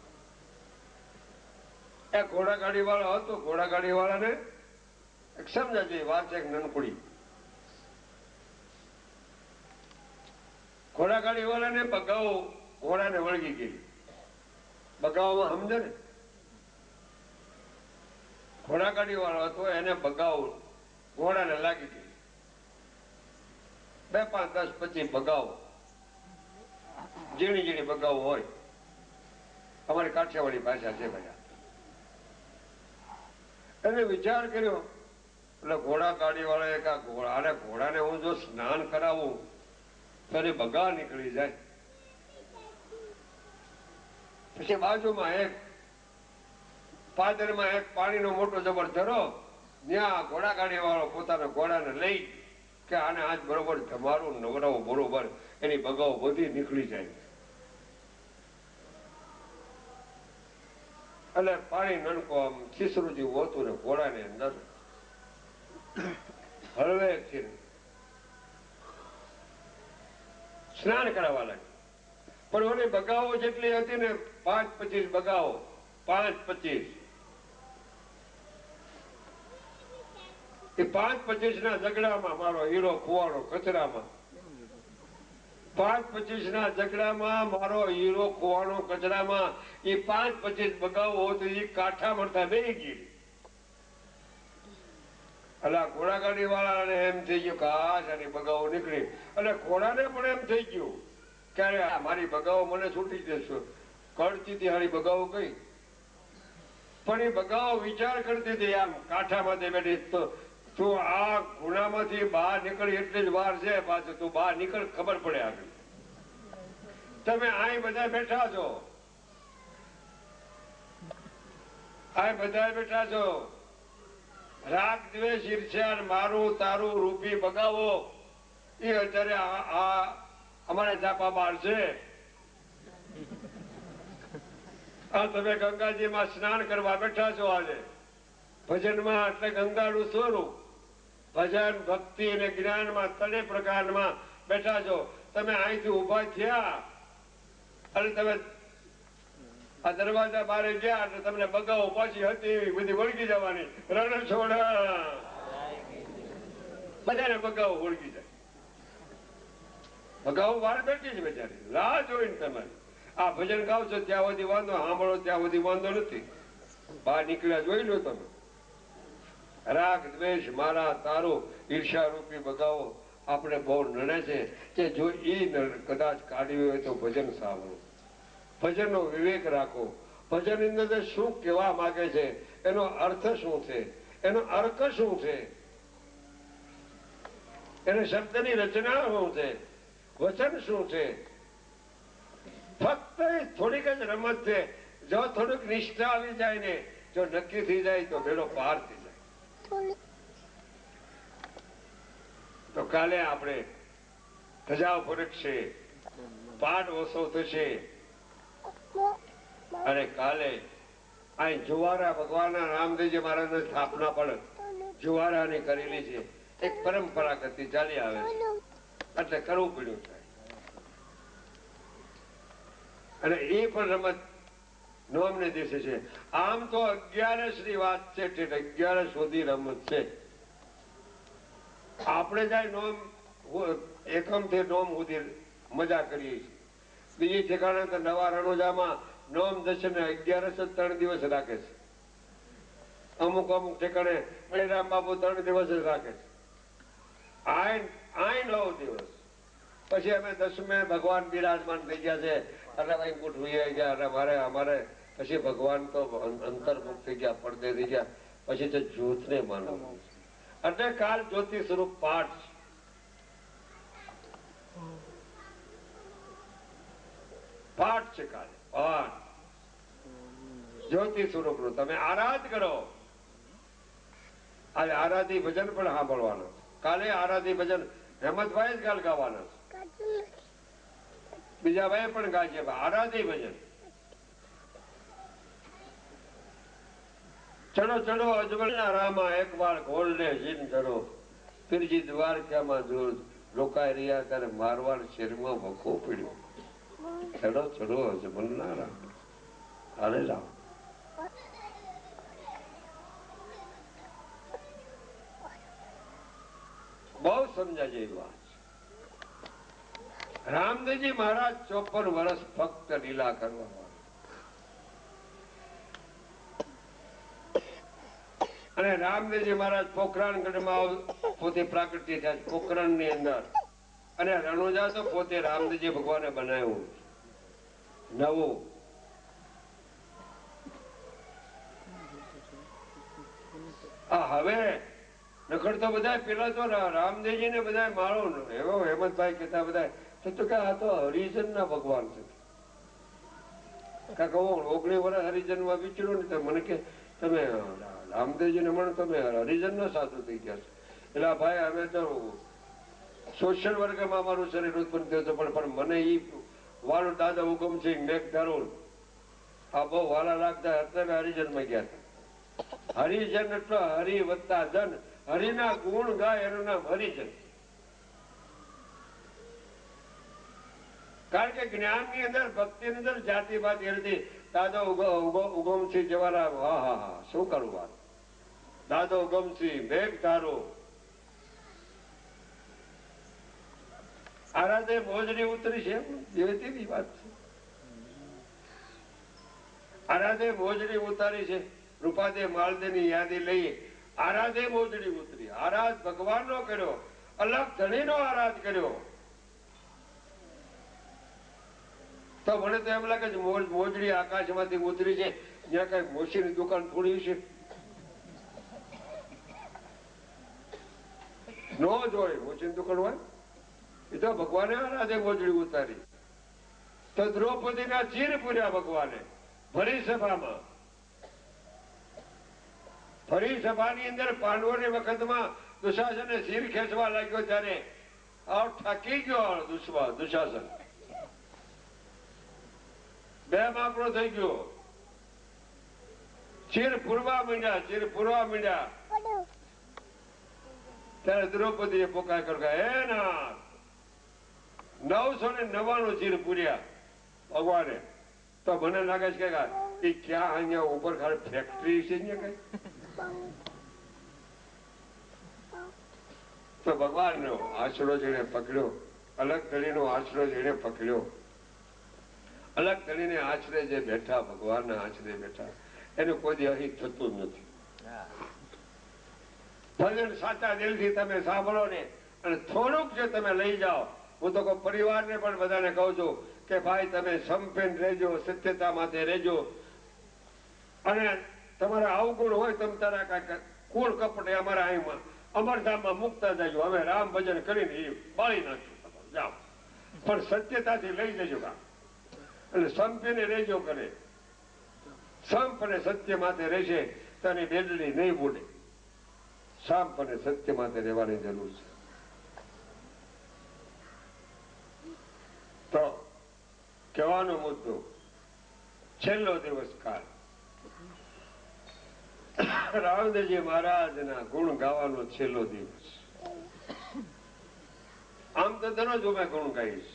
એ ઘોડાગાડી વાળો હતો, ઘોડાગાડી વાળાને એક સમજા જેવી વાત છે. એક નનકુડી ઘોડાગાડી વાળાને બગાવો ઘોડાને વળગી ગઈ. બગાવવામાં સમજે ને, ઘોડાગાડી વાળો હતો એને બગાવો ઘોડાને લાગી ગઈ. 2, 5, 10, 25 બગાવો, ઝીણી ઝીણી બગાવો હોય. અમારી કાઠિયાવાડી ભાષા છે ભાઈ. એને વિચાર કર્યો એટલે ઘોડા ગાડી વાળા એક ઘોડાને હું જો સ્નાન કરાવું તો એને બગા નીકળી જાય. પછી બાજુમાં એક પાદરમાં એક પાણીનો મોટો જબર ધરો, ત્યાં ઘોડા ગાડી વાળો પોતાના ઘોડાને લઈ કે આને આજ બરોબર તમારું નવરાવો બરોબર, એની બગાઓ બધી નીકળી જાય. એટલે પાણી નનકો આમ ખીસરું જેવું હોતું ને ઘોડાની અંદર હળવેકથી સ્નાન કરાવવા લાગે. પણ ઓલી બગાઓ જેટલી હતી ને 5-25 બગાઓ, 5-25 એ 5-25 ના ઝઘડામાં મારો હીરો ખુવાડો કચરામાં, 5-25 ના ઝઘડામાં મારો હીરો ખુવાડો કચરામાં, એ 5-25 બગાઓ હતી એ કાંઠા મળતા બેહી ગઈ. એટલે ઘોડાગાડી વાળાને એમ થઈ ગયું કે આની બગાઓ નીકળી. એટલે ઘોડાને પણ એમ થઈ ગયું ક્યારે મારી બગાઓ મને છૂટી જશે. કડતી હતી હારી બગાઓ કઈ, પણ એ બગાઓ વિચાર કરતી હતી આમ કાંઠામાંથી બેઠી તો તું આ ગુનામાંથી બહાર નીકળી એટલી જ વાર છે, પાછું તું બહાર નીકળ ખબર પડે આગળ. તમે અહીં બધા બેઠા છો, અહીં બધા બેઠા છો, રાગ દ્વેષ ઈર્ષ્યા મારું તારું રૂપી બગાવો એ અત્યારે આ અમારા ચાપા બાર છે. આ તમે ગંગાજીમાં સ્નાન કરવા બેઠા છો આજે ભજનમાં, એટલે ગંગાનું સ્વરૂપ ભજન ભક્તિ અને જ્ઞાનમાં ત્રણેય પ્રકારમાં બેઠા છો. તમે અહીંથી ઉભા થયા અને તમે આ દરવાજા બારે ગયા એટલે તમને બગાઓ પાછી હતી એવી બધી વળગી જવાની. રણ છોડા બધાને બગાઓ વળગી જાય. બગાઓ વાર બેઠી છે બેચારી, રાહ જોઈને તમારી. આ ભજન ગાવ છો ત્યાં સુધી વાંધો, સાંભળો ત્યાં સુધી વાંધો નથી. બહાર નીકળ્યા જોઈ લો તમે. રાગ દ્વેષ મારા તારો ઈર્ષા રૂપી બગાવો આપણે બહુ નડે છે કે જો એ કદાચ કાઢ્યું હોય તો ભજન સાંભળો, ભજનનો વિવેક રાખો. ભજનની અંદર શું કહેવા માંગે છે, એનો અર્થ શું છે, એનો અર્ક શું છે, એને શબ્દની રચના શું છે, વચન શું છે. ફક્ત થોડીક જ રમત છે. જો થોડુંક નિષ્ઠા આવી જાય ને, જો નક્કી થઈ જાય તો બેડો પાર થઈ જાય. તો કાલે આપણે ધજાઓ ફરકશે, પાઠ ઓછો થશે અને કાલે અહીં જુવારા ભગવાનના રામદેવજી મહારાજની સ્થાપના પણ જુવારાની કરેલી છે. એક પરંપરા કરતી ચાલી આવે છે એટલે કરવું પડ્યું છે. અને એ પણ રમત નોમને દિવસે છે. આમ તો 11 ની વાત છે, 11 સુધી રમત છે. આપણે જાય નોમ એકમ થી નોમ સુધી મજા કરીએ છીએ. બીજી ઠેકાણે તો નવા રણોજામાં નોમ દર્શન 11 3 દિવસ રાખે છે. અમુક અમુક ઠેકાણે બળીરામ બાપુ 3 દિવસ જ રાખે છે. આય 9 દિવસ પછી અમે 10મે ભગવાન બિરાજમાન થઈ ગયા છે એટલે ભાઈ ગોઠવી ગયા. એટલે અમારે પછી ભગવાન તો અંતર્મુખ થઈ ગયા, પડદે થઈ ગયા. પછી તો જ્યોતને માનવું એટલે કાલ જ્યોતિ સ્વરૂપ પાઠ છે. કાલે પાઠ જ્યોતિ સ્વરૂપ નું તમે આરાધ કરો. આજે આરાધી ભજન પણ સાંભળવાનું. કાલે આરાધી ભજન હેમંતભાઈ જ કાલ ગાવાના છે, બીજા ભાઈ પણ ગાજે. આરાધી ભજન ચડો ચડો અજમલના રામા એક વાર ઘોડને જીન ચડો, ફિરજી દ્વારકામાં જો રોકાઈ રહ્યા ત્યારે મારવાડ શેરમાં ભૂખો પડ્યો. ચડો ચડો અજમલના રામ. હાલે રામ. બહુ સમજા જેવી વાત. રામદેવજી મહારાજ 54 વર્ષ ફક્ત લીલા કરવા. અને રામદેવજી મહારાજ પોખરાણગઢમાં પોતે પ્રાકૃતિક થયા, પોખરણ ની અંદર. અને રણોજા તો પોતે રામદેવજી ભગવાને બનાવ્યું નવું. હવે નકર તો બધા પેલા તો રામદેવજી ને બધા માળો એવો હેમંતભાઈ કહેતા બધા તો કે આ તો હરિજન ના ભગવાન છે. કાકા હું 19 વર્ષ હરિજન માં વિચરું ને તો મને કે તમે રામદેવજી ને મળો તમે હરિજન ના સાધુ થઈ ગયા છો. એટલે ભાઈ અમે તો સોશિયલ વર્ગમાં અમારું શરીર ઉત્પન્ન થયું હતું પણ મને એ વાળું દાદા હુકમસિંહ મેઘધારુલ આ બહુ વાલા લાગતા હતા. હરિજન માં ગયા હતા. હરિજન એટલે હરિ વત્તા જન, હરિના ગુણ ગાય એનું નામ હરિજન. કારણ કે જ્ઞાન ની અંદર ભક્તિ ની અંદર જાતિ બાતિ નથી. દાદા ઉગમસિંહ જવાલા હા હા હા શું કરું વાત. દાદા ઉગમસિંહ મેઘધારો આરાધે મોજડી ઉતરી છે એવી વાત છે. આરાધે મોજડી ઉતારી છે. રૂપાદે માલદે ની યાદી લઈએ. આરાધે મોજડી ઉતરી. આરાધ ભગવાન નો કર્યો, અલગ ધણી નો આરાધ કર્યો. તો મને તો એમ લાગે છે મોજડી આકાશમાંથી ઉતરી છે. જ્યાં કઈ મોશીની દુકાન થોડી છે નો જ હોય. મોશીની દુકાન હોય એ તો ભગવાને આરાધે મોજડી ઉતારી. તો દ્રૌપદી ના ચીર પૂર્યા ભગવાને ફરી સભામાં. ફરી સભાની અંદર પાંડવોની વખતમાં દુશાસને શિર ખેંચવા લાગ્યો ત્યારે આવ ઠાકી ગયો દુશાસન. બે માકડો થઈ ગયો. ચીર પૂરવા માંડ્યા. ત્યારે દ્રૌપદીએ પોકાર કર્યો હે નાથ 999 ચીર પૂર્યા ભગવાને. તો મને લાગે છે કે એ ક્યાં અહીંયા ઉપર ખાલી ફેક્ટરી છે ને કઈ. તો ભગવાનનો આશરો જેને પકડ્યો, અલગ તળીનો આશરો જેને પકડ્યો, અલગ તળીને આશરે જે બેઠા, ભગવાનના આશરે બેઠા, એનું કોઈ અહીં થતું નથી. ભજન સાચા દિલથી તમે સાંભળો ને અને થોડુંક જો તમે લઈ જાઓ. હું તો પરિવારને પણ બધાને કહું છું કે ભાઈ તમે સંપેન રહેજો, સત્યતા માટે રહેજો. અને તમારા અવગુણ હોય તમે તારા કાંઈક કુળ કપટે અમારા અહીંમાં અમરધામમાં મુકતા જજો. અમે રામ ભજન કરીને એ બાળી નાખ્યું જાઓ. પણ સત્યતાથી લઈ જજો કામ. એટલે સંપીને રહેજો કરે. સંપ અને સત્ય માટે રહેશે તો એની બેડડી નહીં બુડે. સંપ અને સત્ય માટે રહેવાની જરૂર છે. તો કહેવાનો મુદ્દો છેલ્લો દિવસ કાળ રામદેવજી મહારાજના ગુણ ગાવાનો છેલ્લો દિવસ. આમ તો દરરોજ અમે ગુણ ગાઈશ.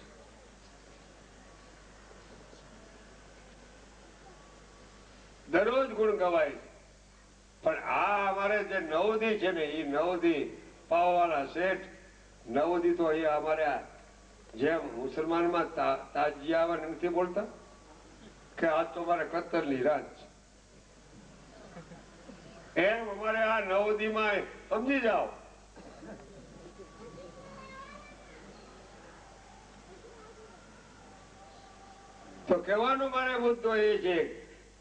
દરરોજ ગુણ ગવાય. પણ આ અમારે જે નવદી છે ને એ નવદી પાવવાળા શેઠ નવદી તો એ અમારે જેમ મુસલમાનમાં તાજિયા નથી બોલતા કે આજ તો મારે કતલની રાત છે, એમ અમારે આ નવદીમાં સમજી જાઓ. તો કહેવાનો મારે મુદ્દો એ છે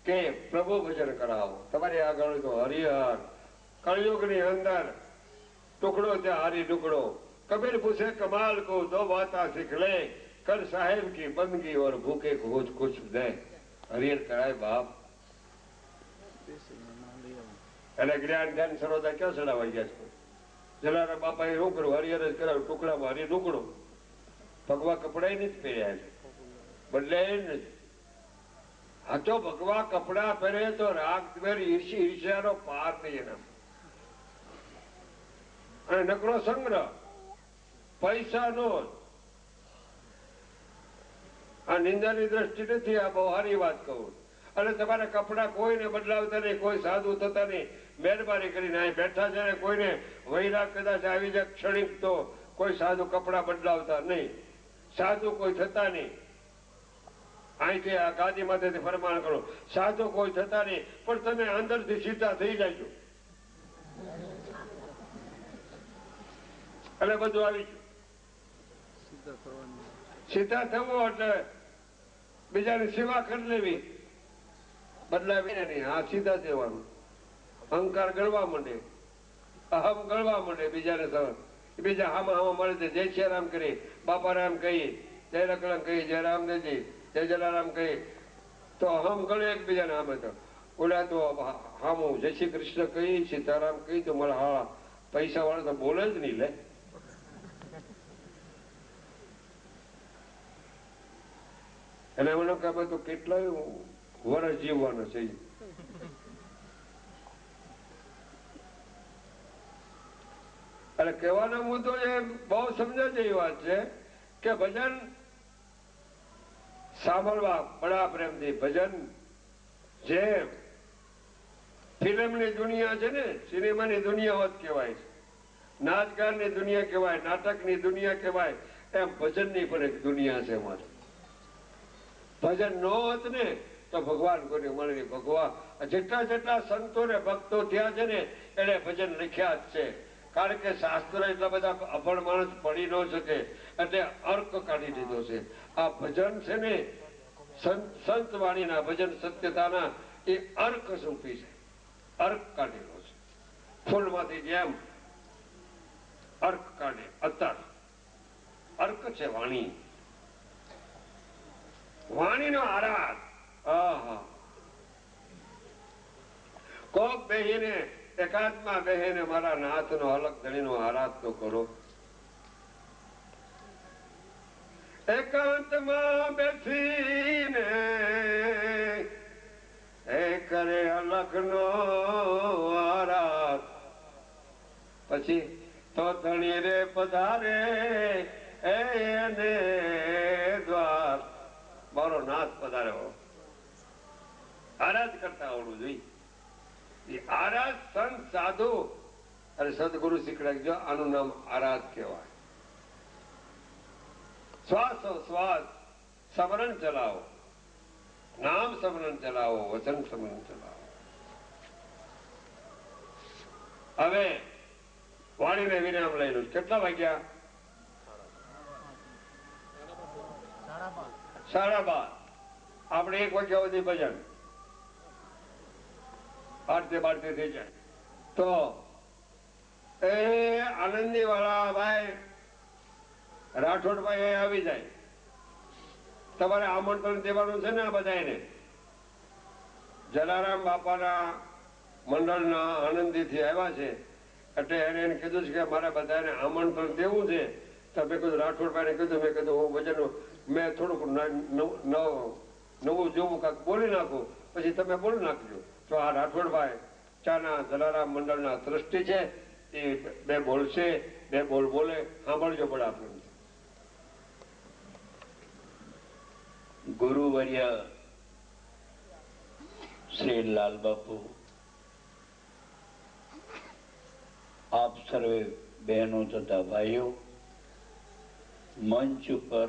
કે પ્રભુ ભજન કરાવો. તમારી આગળ તો હરિહર કળયુગની અંદર ટુકડો ત્યાં હરી ટુકડો. कबीर पूछे कमाल को दो बाता सीख ले, कर साहेब की बंदगी और भूखे को कुछ दे. हरिहर कराय बाप. એટલે જ્ઞાન ધ્યાન સરોદા ક્યાં ચડાવાઈ ગયા છે. જલારામ બાપા એ શું કર્યું? હરિહર જ કરાવ્યું. ટુકડામાં હરી ટુકડો. ભગવા કપડા નથી પહેર્યા છે, બદલાય નથી. આ તો ભગવા કપડા પહેરે તો રાગ ઈર્ષ્યાનો પાર નહીં એના. અને નકરો સંગ્રહ પૈસા નો. આ નિંદાની દ્રષ્ટિ નથી. આ બહુ સારી વાત કહું. અને તમારા કપડા કોઈને બદલાવતા નહીં, કોઈ સાધુ થતા નહીં. મહેરબાની કરીને અહીં બેઠા છે કોઈને વૈરાગ કદાચ આવી જાય ક્ષણિક તો કોઈ સાધુ કપડા બદલાવતા નહીં, સાધુ કોઈ થતા નહીં. અહીંથી આ ગાદી માંથી ફરમાન કરો, સાધુ કોઈ થતા નહીં. પણ તમે અંદરથી સીધા થઈ જાયજો એટલે બધું આવી ગયું. સીધા થવું એટલે બીજાની સેવા કરી લેવી, બદલાવી નહીં. હા સીધા થવાનું. અહંકાર ગળવા માંડે. અહમ ગળવા માંડે બીજાને બીજા હામાં મળે જય શ્રી રામ કરી, બાપા રામ કહીએ, જય રકલમ કહીએ, જય રામદેવજી, જય જલારામ કહીએ, તો અહમ ગળે એકબીજાને આમે તો ઓલા તો હામું જય શ્રી કૃષ્ણ કહી, સીતારામ કહી તો મારા હા પૈસા વાળા તો બોલે જ નહીં લે. અને મને ખબર તો કેટલાય વર્ષ જીવવાનો છે. એટલે કહેવાનો મુદ્દો એ બહુ સમજવા જેવી વાત છે કે ભજન સાંભળવા બડા પ્રેમથી, ભજન જે ફિલ્મની દુનિયા છે ને, સિનેમાની દુનિયા હોત કહેવાય છે, નાચગારની દુનિયા કહેવાય, નાટકની દુનિયા કહેવાય, એમ ભજનની પણ એક દુનિયા છે અમારે. ભજન ન હોત ને તો ભગવાન કોઈને મળે નહીં. ભગવાન જેટલા જેટલા સંતો ને ભક્તો થયા છે ને એને ભજન લખ્યા જ છે. કારણ કે શાસ્ત્રો એટલા બધા અભણ માણસ પડી ન શકે એટલે અર્ક કાઢી દીધો છે. આ ભજન છે ને સંત વાણીના ભજન સત્યતાના એ અર્ક સૂપી છે, અર્ક કાઢેલો છે. ફૂલમાંથી જેમ અર્ક કાઢે અત્તર, અર્ક છે વાણી, વાણીનો આરાધ. આહા, કોક બેહીને એકાંતમાં બેહીને મારા નાથનો અલગ ધણીનો આરાધ તો કરો. એકાંતમાં બેસીને એ કરે અલગનો આરાધ, પછી તો ધણી રે પધારે એને દ્વાર. મારો નાથ પધાર્યો, આરાધ કરતા આવડવું જોઈએ. આરાધ સંત સાધુ અને સદગુરુ શીખડાવજો, આનું નામ આરાધ કહેવાય. શ્વાસો શ્વાસ સ્મરણ ચલાવો, નામ સ્મરણ ચલાવો, વચન સ્મરણ ચલાવો. હવે વાણીને વિરામ લઈ લો. કેટલા વાગ્યા? 12:30. આપણે 1 વાગ્યા સુધી ભજન આરતી થઈ જાય તો એ આનંદી વાળા ભાઈ રાઠોડભાઈ આવી જાય. તમારે આમંત્રણ દેવાનું છે ને આ બધાને. જલારામ બાપાના મંડળના આનંદીથી આવ્યા છે એટલે એને કીધું છે કે મારે બધાને આમંત્રણ દેવું છે. તો મેં કીધું રાઠોડભાઈને કીધું, મેં કીધું હું ભજન મેં થોડુંક નવું જોવું કાંક બોલી નાખું, પછી તમે બોલી નાખજો. તો આ રાઠોડભાઈ ચાના જલારામ મંડળના ટ્રસ્ટી છે, એ બે બોલશે, બે બોલ બોલે, સાંભળજો બડા પ્રેમ. ગુરુવર્ય શ્રી લાલ બાપુ, આપ સર્વે બહેનો તથા ભાઈઓ, મંચ ઉપર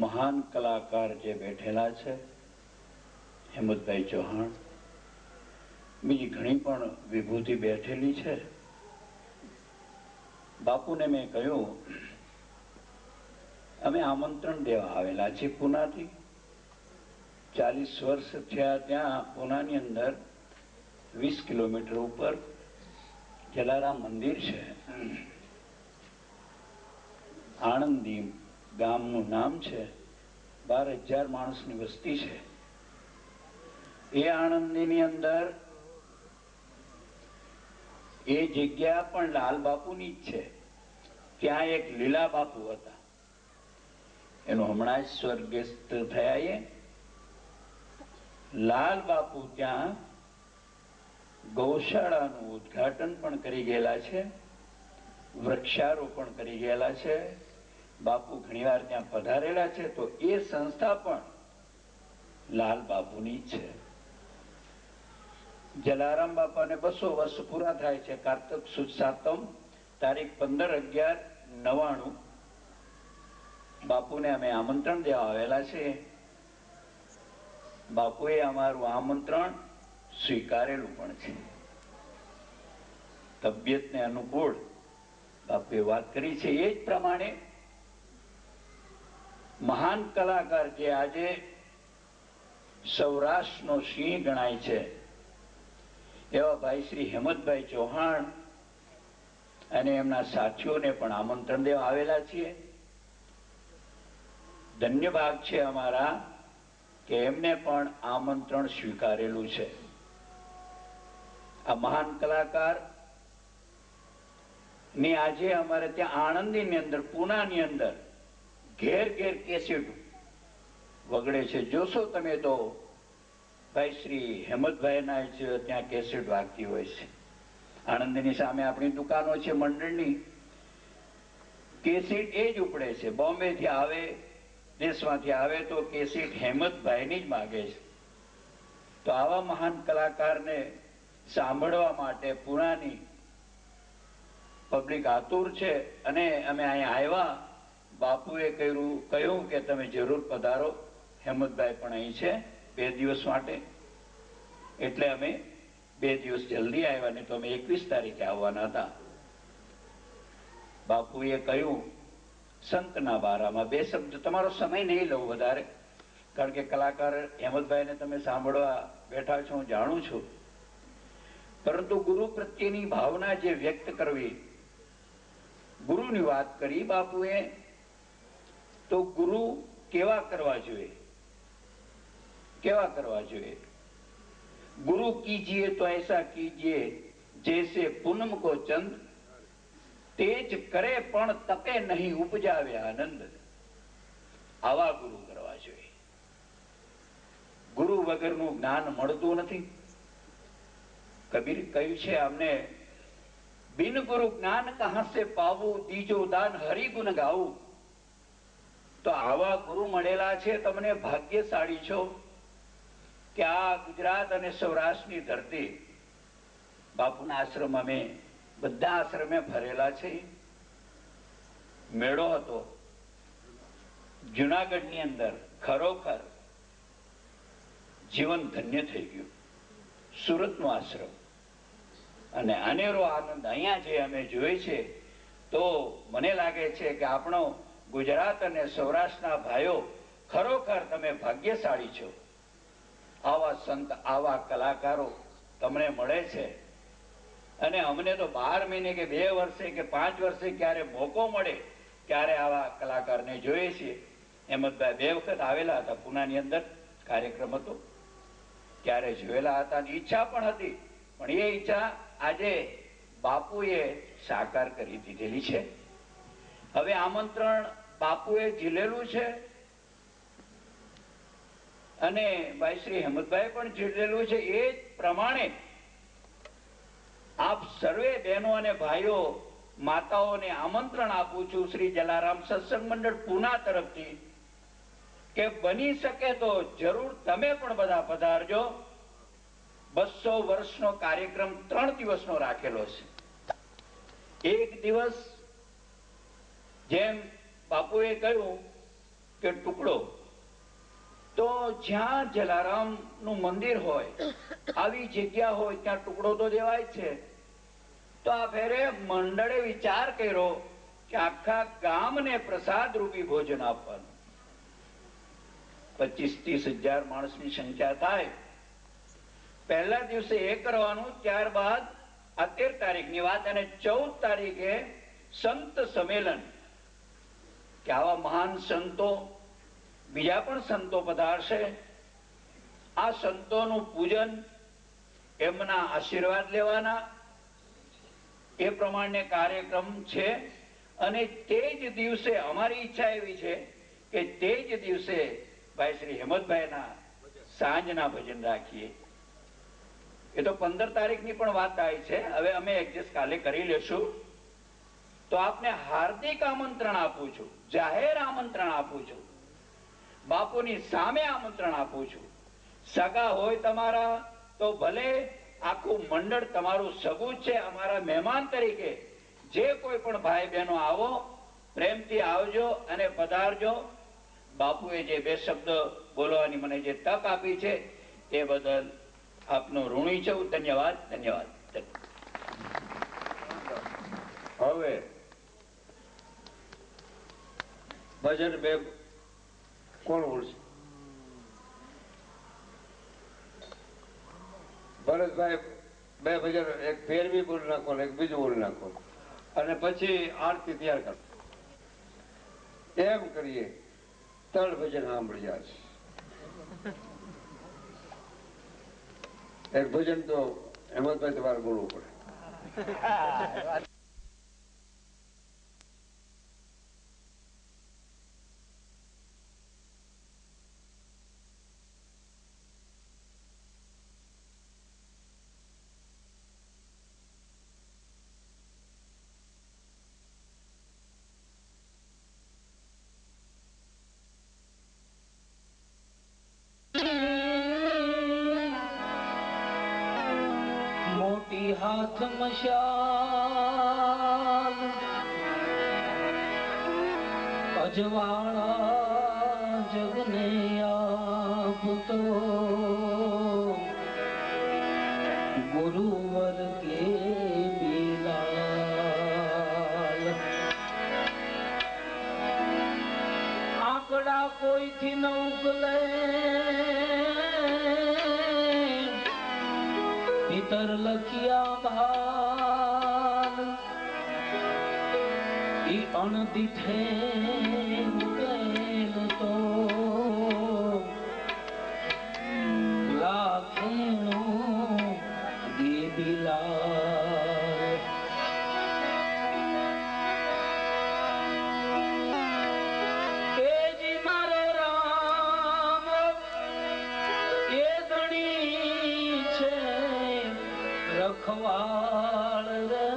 મહાન કલાકાર જે બેઠેલા છે, હેમંતભાઈ ચૌહાણ, બીજી ઘણી પણ વિભૂતિ બેઠેલી છે. બાપુને મેં કહ્યું અમે આમંત્રણ દેવા આવેલા છીએ પૂનાથી. 40 વર્ષ થયા ત્યાં પૂનાની અંદર 20 કિલોમીટર ઉપર જલારામ મંદિર છે. આણંદી ગામનું નામ છે. 12,000 માણસની વસ્તી છે. એ આણંદીની અંદર એ જગ્યા પણ લાલ બાપુની જ છે. ત્યાં એક લીલા બાપુ હતા, એનું હમણાં જ સ્વર્ગસ્થ થયા. એ લાલ બાપુ ત્યાં ગૌશાળાનું ઉદ્ઘાટન પણ કરી ગયેલા છે, વૃક્ષારોપણ કરી ગયેલા છે. બાપુ ઘણીવાર ત્યાં પધારેલા છે. તો એ સંસ્થા પણ લાલ બાપુની છે. જલારામ બાપાને 200 વર્ષ પૂરા થાય છે. કારતક સુદ સાતમ તારીખ 15/11/99 બાપુને અમે આમંત્રણ દેવા આવેલા છે. બાપુએ અમારું આમંત્રણ સ્વીકારેલું પણ છે. તબિયતને અનુકૂળ બાપુએ વાત કરી છે. એ જ પ્રમાણે મહાન કલાકાર જે આજે સૌરાષ્ટ્રનો સિંહ ગણાય છે એવા ભાઈ શ્રી હેમંતભાઈ ચૌહાણ અને એમના સાથીઓને પણ આમંત્રણ દેવા આવેલા છીએ. ધન્ય ભાગ છે અમારા કે એમને પણ આમંત્રણ સ્વીકારેલું છે. આ મહાન કલાકાર ની આજે અમારે ત્યાં આણંદની અંદર, પૂનાની અંદર ઘેર ઘેર કેસેટ વગડે છે. જોશો તમે તો ભાઈ શ્રી હેમંતભાઈના જ ત્યાં કેસેટ વાગતી હોય છે. આણંદની સામે આપણી દુકાનો છે મંડળની, કેસેટ એ જ ઉપડે છે. બોમ્બે થી આવે, દેશમાંથી આવે તો કેસેટ હેમંતભાઈની જ માગે છે. તો આવા મહાન કલાકારને સાંભળવા માટે પુણાની પબ્લિક આતુર છે અને અમે અહીંયા આવ્યા. બાપુએ કહ્યું કે તમે જરૂર પધારો. હેમંતભાઈ પણ અહીં છે 2 દિવસ માટે, એટલે અમે 2 દિવસ જલ્દી આવ્યા, ને તો અમે 21 તારીખે આવવાના હતા. બાપુએ કહ્યું સંતના બારામાં 2 શબ્દ, તમારો સમય નહીં લઉં વધારે, કારણ કે કલાકાર હેમંતભાઈને તમે સાંભળવા બેઠા છો હું જાણું છું, પરંતુ ગુરુ પ્રત્યેની ભાવના જે વ્યક્ત કરવી, ગુરુની વાત કરી બાપુએ. તો ગુરુ કેવા કરવા જોઈએ, કેવા કરવા જોઈએ? गुरु कीजिए तो ऐसा कीजिए जैसे पूनम को चंद, तेज करे पण तपे नहीं उपजावे आनंद. आवा गुरु करवा જોઈએ. ગુરુ વગરનું જ્ઞાન મળતું નથી. કબીર કહ્યું છે અમને, બિન ગુરુ જ્ઞાન કહાં સે પાવું, દીજો દાન હરિ ગુણ ગાવું. તો આવા ગુરુ મળેલા છે, તમને ભાગ્યશાળી છો કે આ ગુજરાત અને સૌરાષ્ટ્રની ધરતી, બાપુના આશ્રમ અમે બધા આશ્રમે ફરેલા છે. મેળો હતો જુનાગઢની અંદર, ખરોખર જીવન ધન્ય થઈ ગયું. સુરતનો આશ્રમ અને અનેરો આનંદ અહીંયા જે અમે જોઈ છે, તો મને લાગે છે કે આપણો ગુજરાત અને સૌરાષ્ટ્રના ભાઈઓ ખરોખર તમે ભાગ્યશાળી છો. આવા સંત, આવા કલાકારો તમને મળે છે. અને અમને તો 12 મહિને કે 2 વર્ષે કે 5 વર્ષે ક્યારે મોકો મળે ત્યારે આવા કલાકારને જોઈએ છીએ. હેમંતભાઈ 2 વખત આવેલા હતા પૂનાની અંદર, કાર્યક્રમ હતો ત્યારે જોયેલા હતા. ઈચ્છા પણ હતી, પણ એ ઈચ્છા આજે બાપુએ સાકાર કરી દીધેલી છે. હવે આમંત્રણ બાપુએ ઝીલેલું છે અને ભાઈ શ્રી હેમંતભાઈ પણ ઝીલેલું છે. એ જ પ્રમાણે આપ સર્વે બહેનો અને ભાઈઓ, માતાઓને આમંત્રણ આપું છું શ્રી જલારામ સત્સંગ મંડળ પૂના તરફથી કે બની શકે તો જરૂર તમે પણ બધા પધારજો. 200 વર્ષનો કાર્યક્રમ 3 દિવસનો રાખેલો છે. એક દિવસ જેમ બાપુએ કહ્યું કે ટુકડો, તો જ્યાં જલારામ નું મંદિર હોય, આવી જગ્યા હોય, ત્યાં ટુકડો તો દેવાય છે. તો આ ફેરે મંડળે વિચાર કર્યો કે આખા ગામને પ્રસાદ રૂપી ભોજન આપવાનું. 25-30 હજાર માણસની સંખ્યા થાય. પહેલા દિવસે એ કરવાનું, ત્યારબાદ 13 તારીખની વાત અને 14 તારીખે સંત સંમેલન, કે આવા મહાન સંતો, બીજા પણ સંતો પધારશે. આ સંતોનું પૂજન, એમના આશીર્વાદ લેવાના, એ પ્રમાણે કાર્યક્રમ છે. અને તે જ દિવસે અમારી ઈચ્છા એવી છે કે તે જ દિવસે ભાઈ શ્રી હેમંતભાઈના સાંજના ભજન રાખીએ. એ તો 15 તારીખની પણ વાત આવી છે, હવે અમે એડજસ્ટ કાલે કરી લેશું. તો આપને હાર્દિક આમંત્રણ આપું છું, જાહેર આમંત્રણ આપું છું, બાપુની સામે આમંત્રણ આપું છું. સગા હોય તમારા તો ભલે, આખું મંડળ તમારું સગું છે. અમારા મહેમાન તરીકે જે કોઈ પણ ભાઈ બહેનો આવો, પ્રેમથી આવજો અને પધારજો. બાપુએ જે 2 શબ્દ બોલવાની મને જે તક આપી છે તે બદલ આપનો ઋણી છું. ધન્યવાદ, ધન્યવાદ. હવે ભજન 2 કોણ બોલશે? ભરતભાઈ બે ભજન, એક ફેરવી બોલી નાખો ને એક બીજું બોલી નાખો અને પછી આરતી તૈયાર કરો. એમ કરીએ 3 ભજન સાંભળી જશે. એક ભજન તો હેમંતભાઈ તમારે બોલવું પડે. મોટી હાથ મશાલ અજવાળા જગને આપતો ગુરુવર કે બિલાલ. આંકડા કોઈથી ન ઉગલે ભીતર લખિયા ભાલ ઈ અણદીઠે ઉકેલ તો લાખેણો દેબીલાલ. એજી મારો રામ એ ધણી છે રખવાળ રે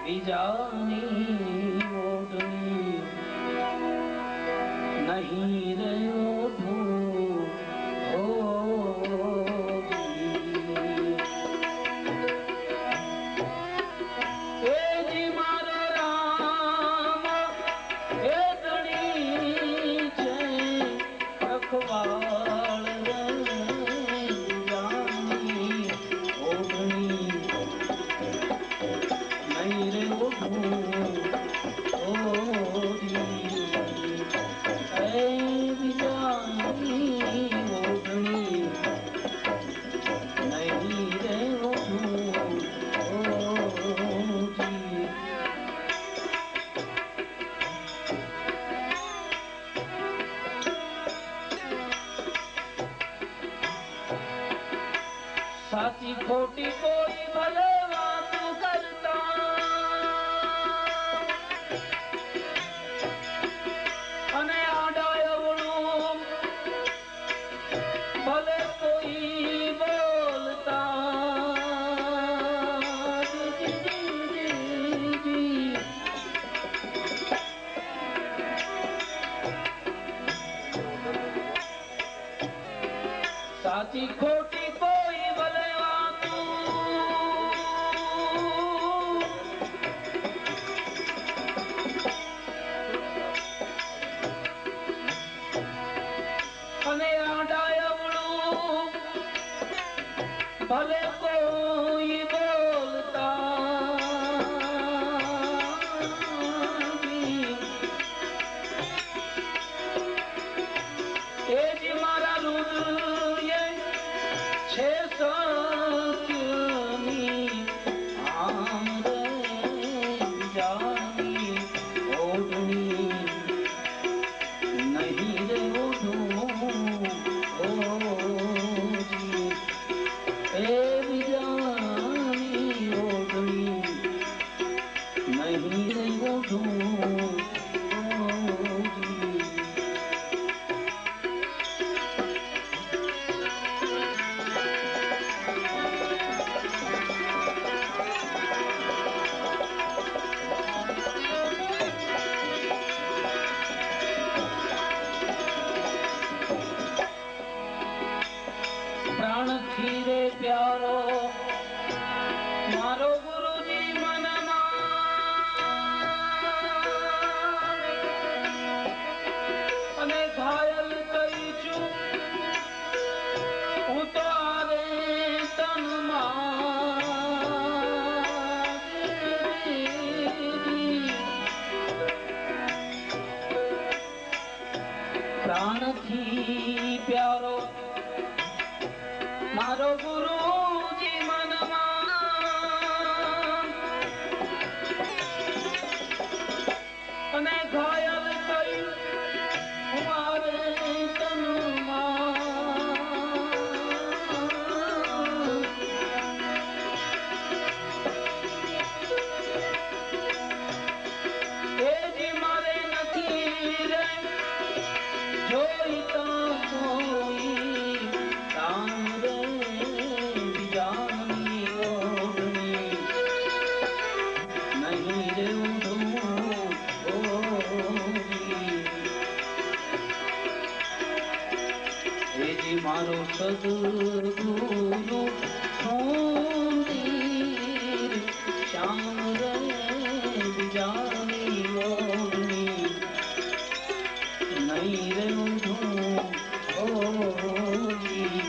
બીજાની ઓઢણી નહીં રે ઓઢું એજી મારો રામ એ ધણી છે રખવાળ રે બીજાની ઓઢણી નહીં રે ઓઢું બીજાની ઓઢણી નહીં રે ઓઢું. સાચી ખોટી કોઈ ભલે વાત કરતા અને આડાયવળું ભલે કોઈ બોલતા સાચી ખોટી કોઈ ભલે અને આડાયવળું ભલે કોઈ બોલતા એ જ મારા રુદયે છે સત્યની આમ રે જાની ઓઢણી નહીં રે ઓઢું એ બીજાની ઓઢણી નહીં રે ઓઢું. પ્રાણથી રે પ્યારો મારો ગુરુજી મનમાં અને ઘાયલ થઈ છું હું તો આરે તનમાં પ્રાણથી પ્યારો મારો ગુરુજી મારો સદગુરુ સુંદર શ્યામ રે બીજાની ઓગણી નહીં રે ઊંધું ઓગણી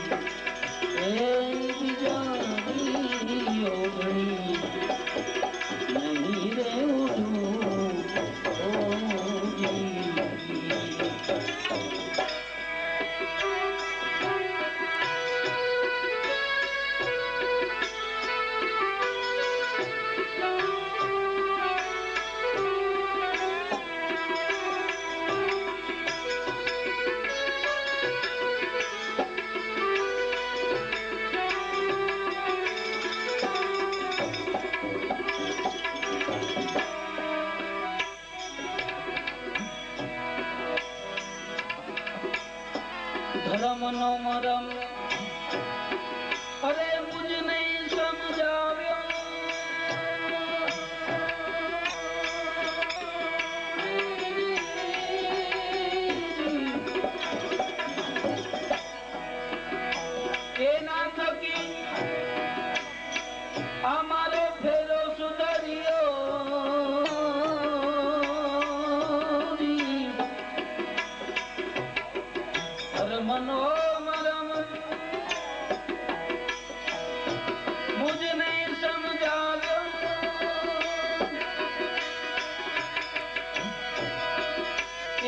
એ બીજાની ઓગણી નહીં રે ઊંધું ઓગણી ધર્મ નો મરમ અરે મુજ નહીં સમજાવ્યો એના થકી અમારો ફેરો સુધર્યો મનો મરમ મુજ નહીં સમજાવ્યો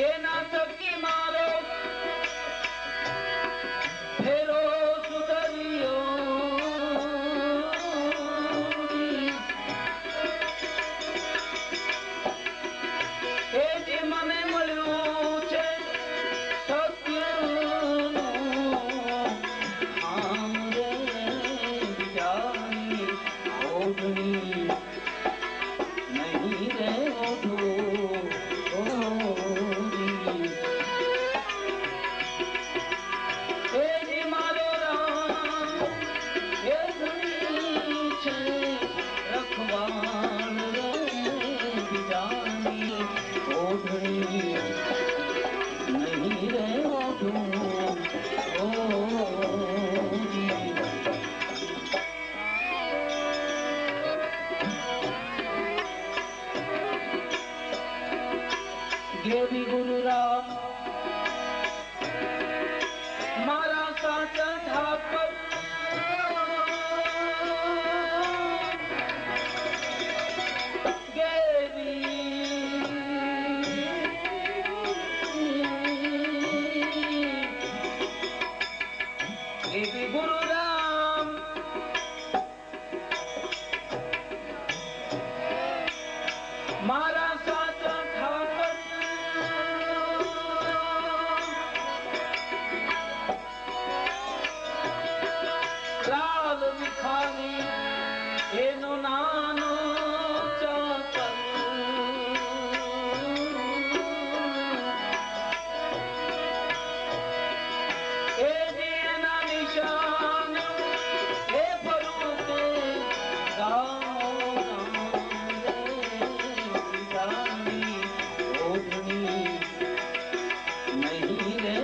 એના થકી મારો ફેરો સુધર્યો એ જે મને મળ્યું છે દેવી ગુરુ રામ મારા સાચા ઠાકર દેવી ગુરુ રામ મારા સાચા ઠાકર લાલ વિખારી એનો નાનો ચાકર એ જેના નિશાન એ ફરૂકે નહીં રે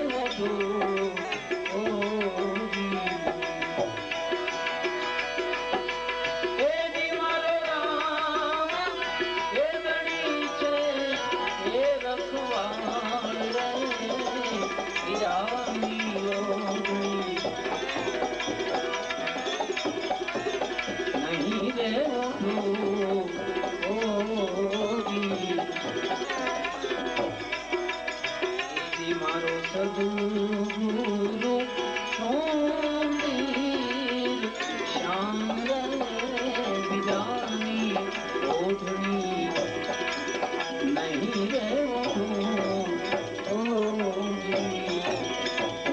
મારો સદગુરુ શ્યામ બીજાની ઓઢણી નહીં રે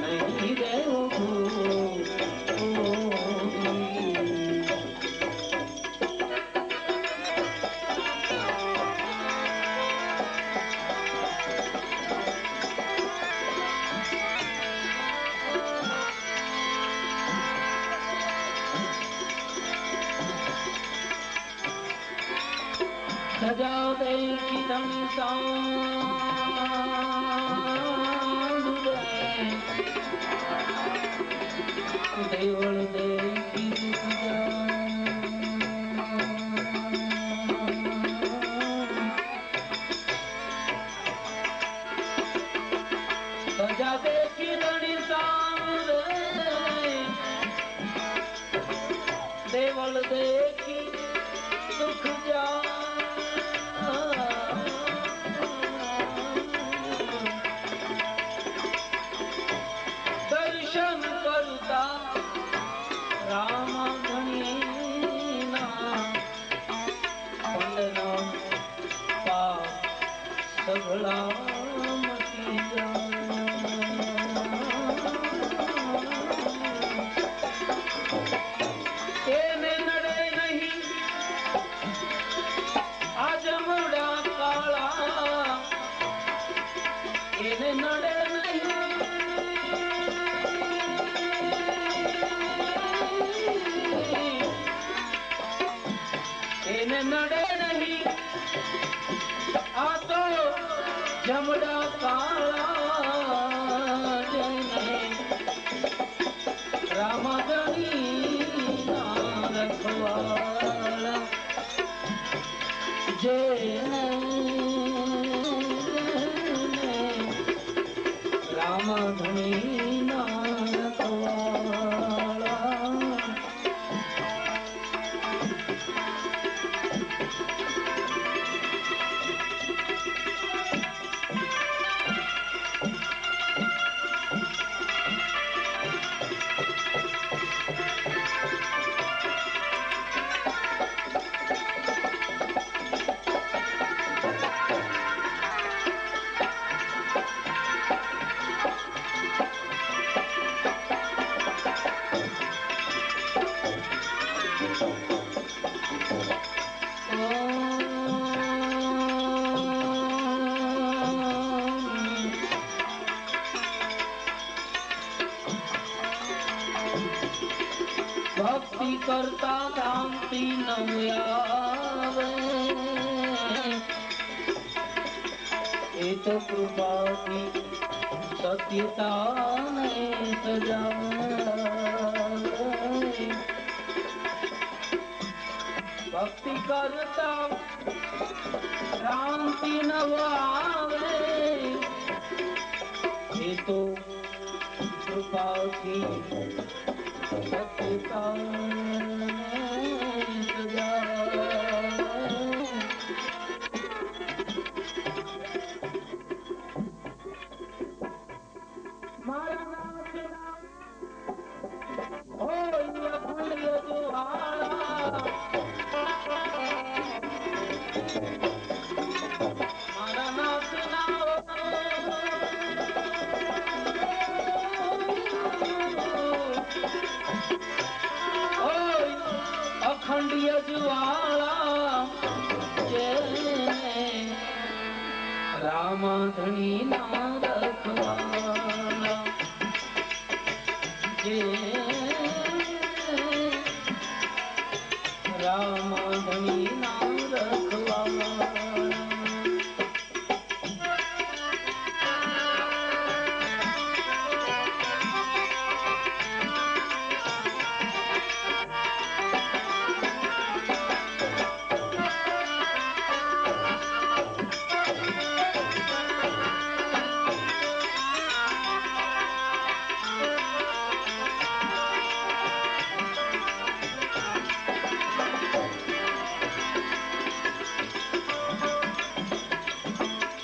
નહીં રે સજા દે કિદમ સાંડ દેવળ દેખી સજા દેખી રણી સામે દેવળ દેખી સુખ જા દર્શન કરતા રામ ધણીના પંડના પાપ સઘળા મટી એને નડે નહીં આ જમડા કાળા એને નડે એને નડે નહીં આ તો જમડા કાળા જેને રામધણી ના રખવાળા જેને રામધણી ના રખવાળા ભક્તિ કરતા ભ્રાંતિ ન આવે એ તો કૃપાથી સત્યતાને સજાવે ભક્તિ કરતા ભ્રાંતિ ન આવે એ તો કૃપાથી અખંડિય જ્વાળા જેને રામધણી ના રખવાળા જે રામધણી ના રખવાળા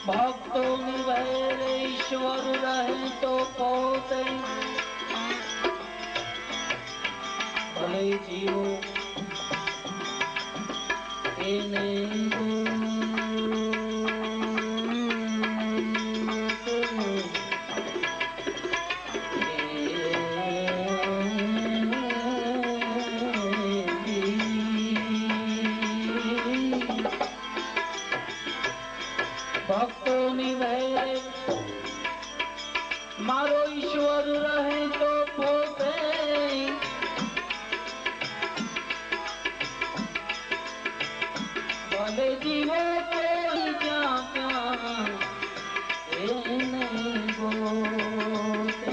ભક્તો ની વહેરે ઈશ્વર રહે તો પોતે ભલે જીવો એને ભક્તો ની વહેરે મારો ઈશ્વર રહે તો પોતે ભલે જીવો કોઈ ક્યાં ક્યાં એને ગોતે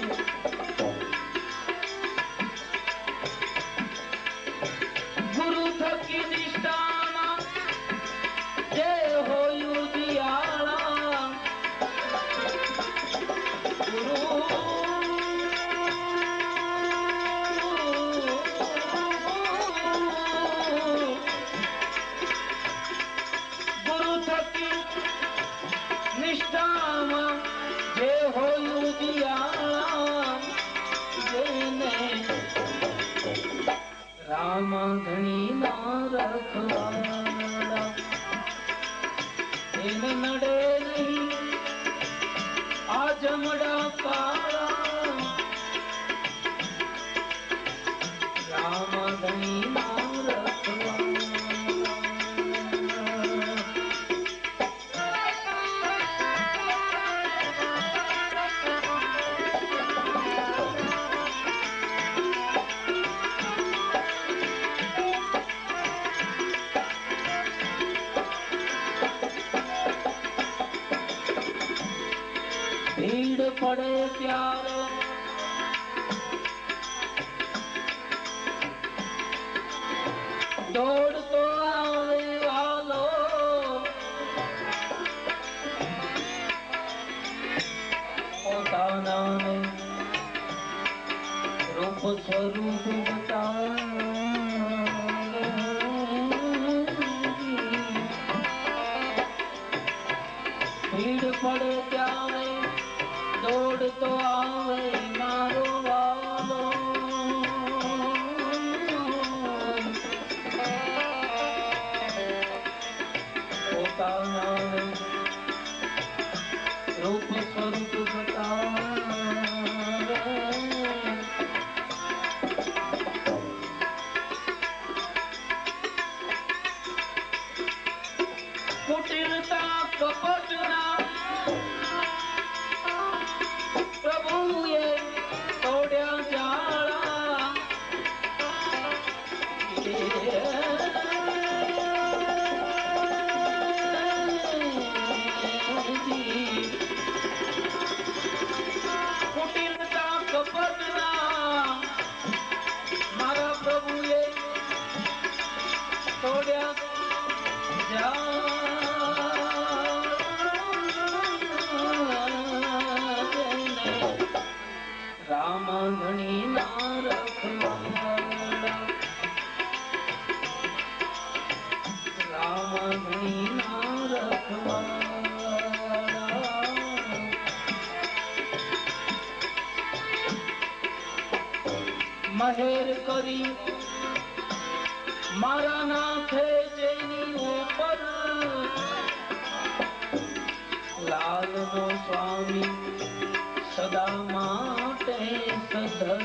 નિષ્ઠામાં જે હોય ઉદિયાળા જેને રામ ધણી ના રખવાડા એને નડે નહીં આ જમડા કાળા રામ ધણી ના રખવાડા ભીડ પડે ત્યારે દોડતો આવે વાલો પોતાના રૂપ સ્વરૂપ ભીડ પડે ત્યારે દોડતો આવે મારો વાલો પોતાના રૂપ સ્વરૂપ બતાવે કુટિલતા કપટના પ્રભુએ તોડ્યા જાળા કુટિલતા કપટના મારા પ્રભુએ તોડ્યા રામ ધણી ના રખવાડા રામ ધણી ના રખવાડા મહેર કરી મારા નાથે જેની ઉપર લાલ નો સ્વામી સદા માટે સધન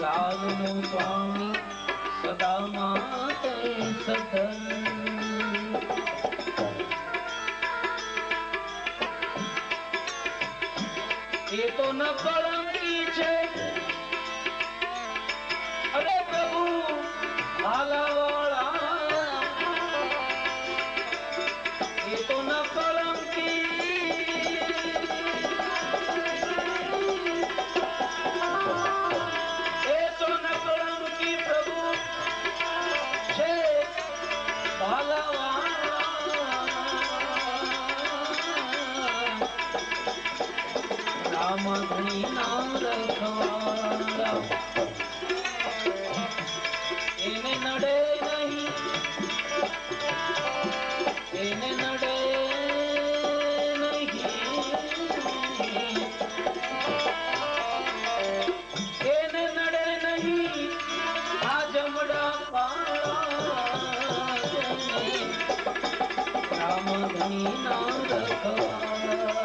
લાલ નો સ્વામી સદા માટે સધન એ તો ન કળંકી છે અરે પ્રભુ હાલાવાળા એ તો ન કળંકી એ તો ન કળંકી પ્રભુ છે હાલાવાળા રામ ધણી ના રખવાડા એને નડે નહીં એને નડે નહીં એને નડે નહીં આ જમડા કાળા રામ ધણી ના રખવાડા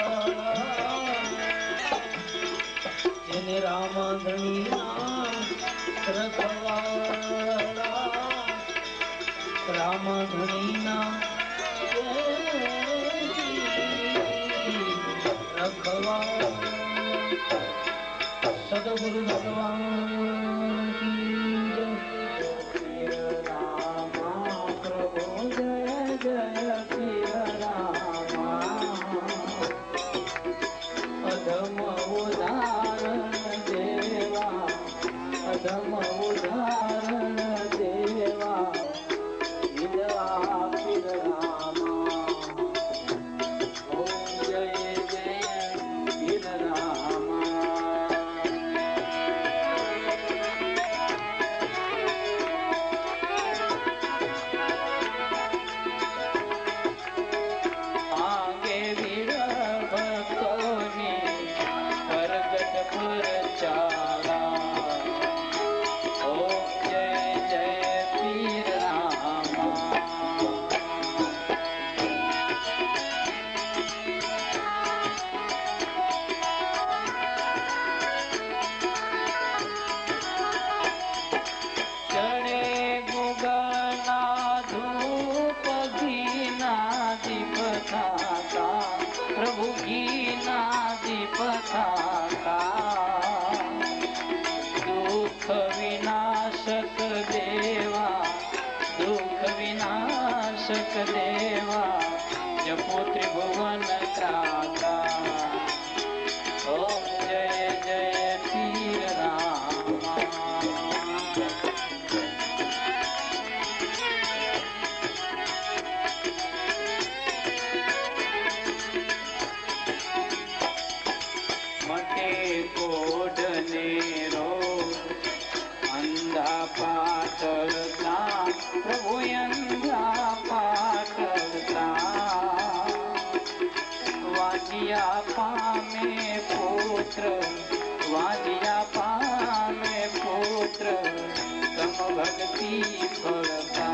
જેને રામ ધણી ના રખવાડા રામ ધણી ના રખવાડા સદગુરુ ભગવાન કી જય રામા પ્રભુ જય જય શ્રી રામા અધમ ઉદાહરણ દેવા અધમ ઉદાહરણ દેવા વિધવા પીર રામા ઓમ જય જય પીર थाका दुख विनाशक देवा दुख विनाशक देवा जपो त्रिभुवन त्राता ओम जय जय पीर रामा मटे कोडने रोग अंधा पाटलता प्रभु अंधा पाटलता वाजिया पामे पुत्र वाजिया पामे पुत्र तम भक्ति फलता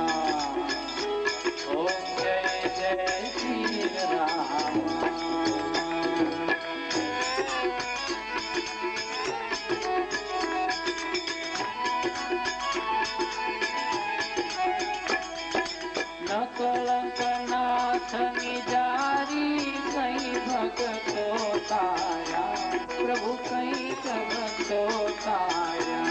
ओम जय जय श्री राम कलंक नाथ निजारी कई भक्तो ताया प्रभु कई भक्तो ताया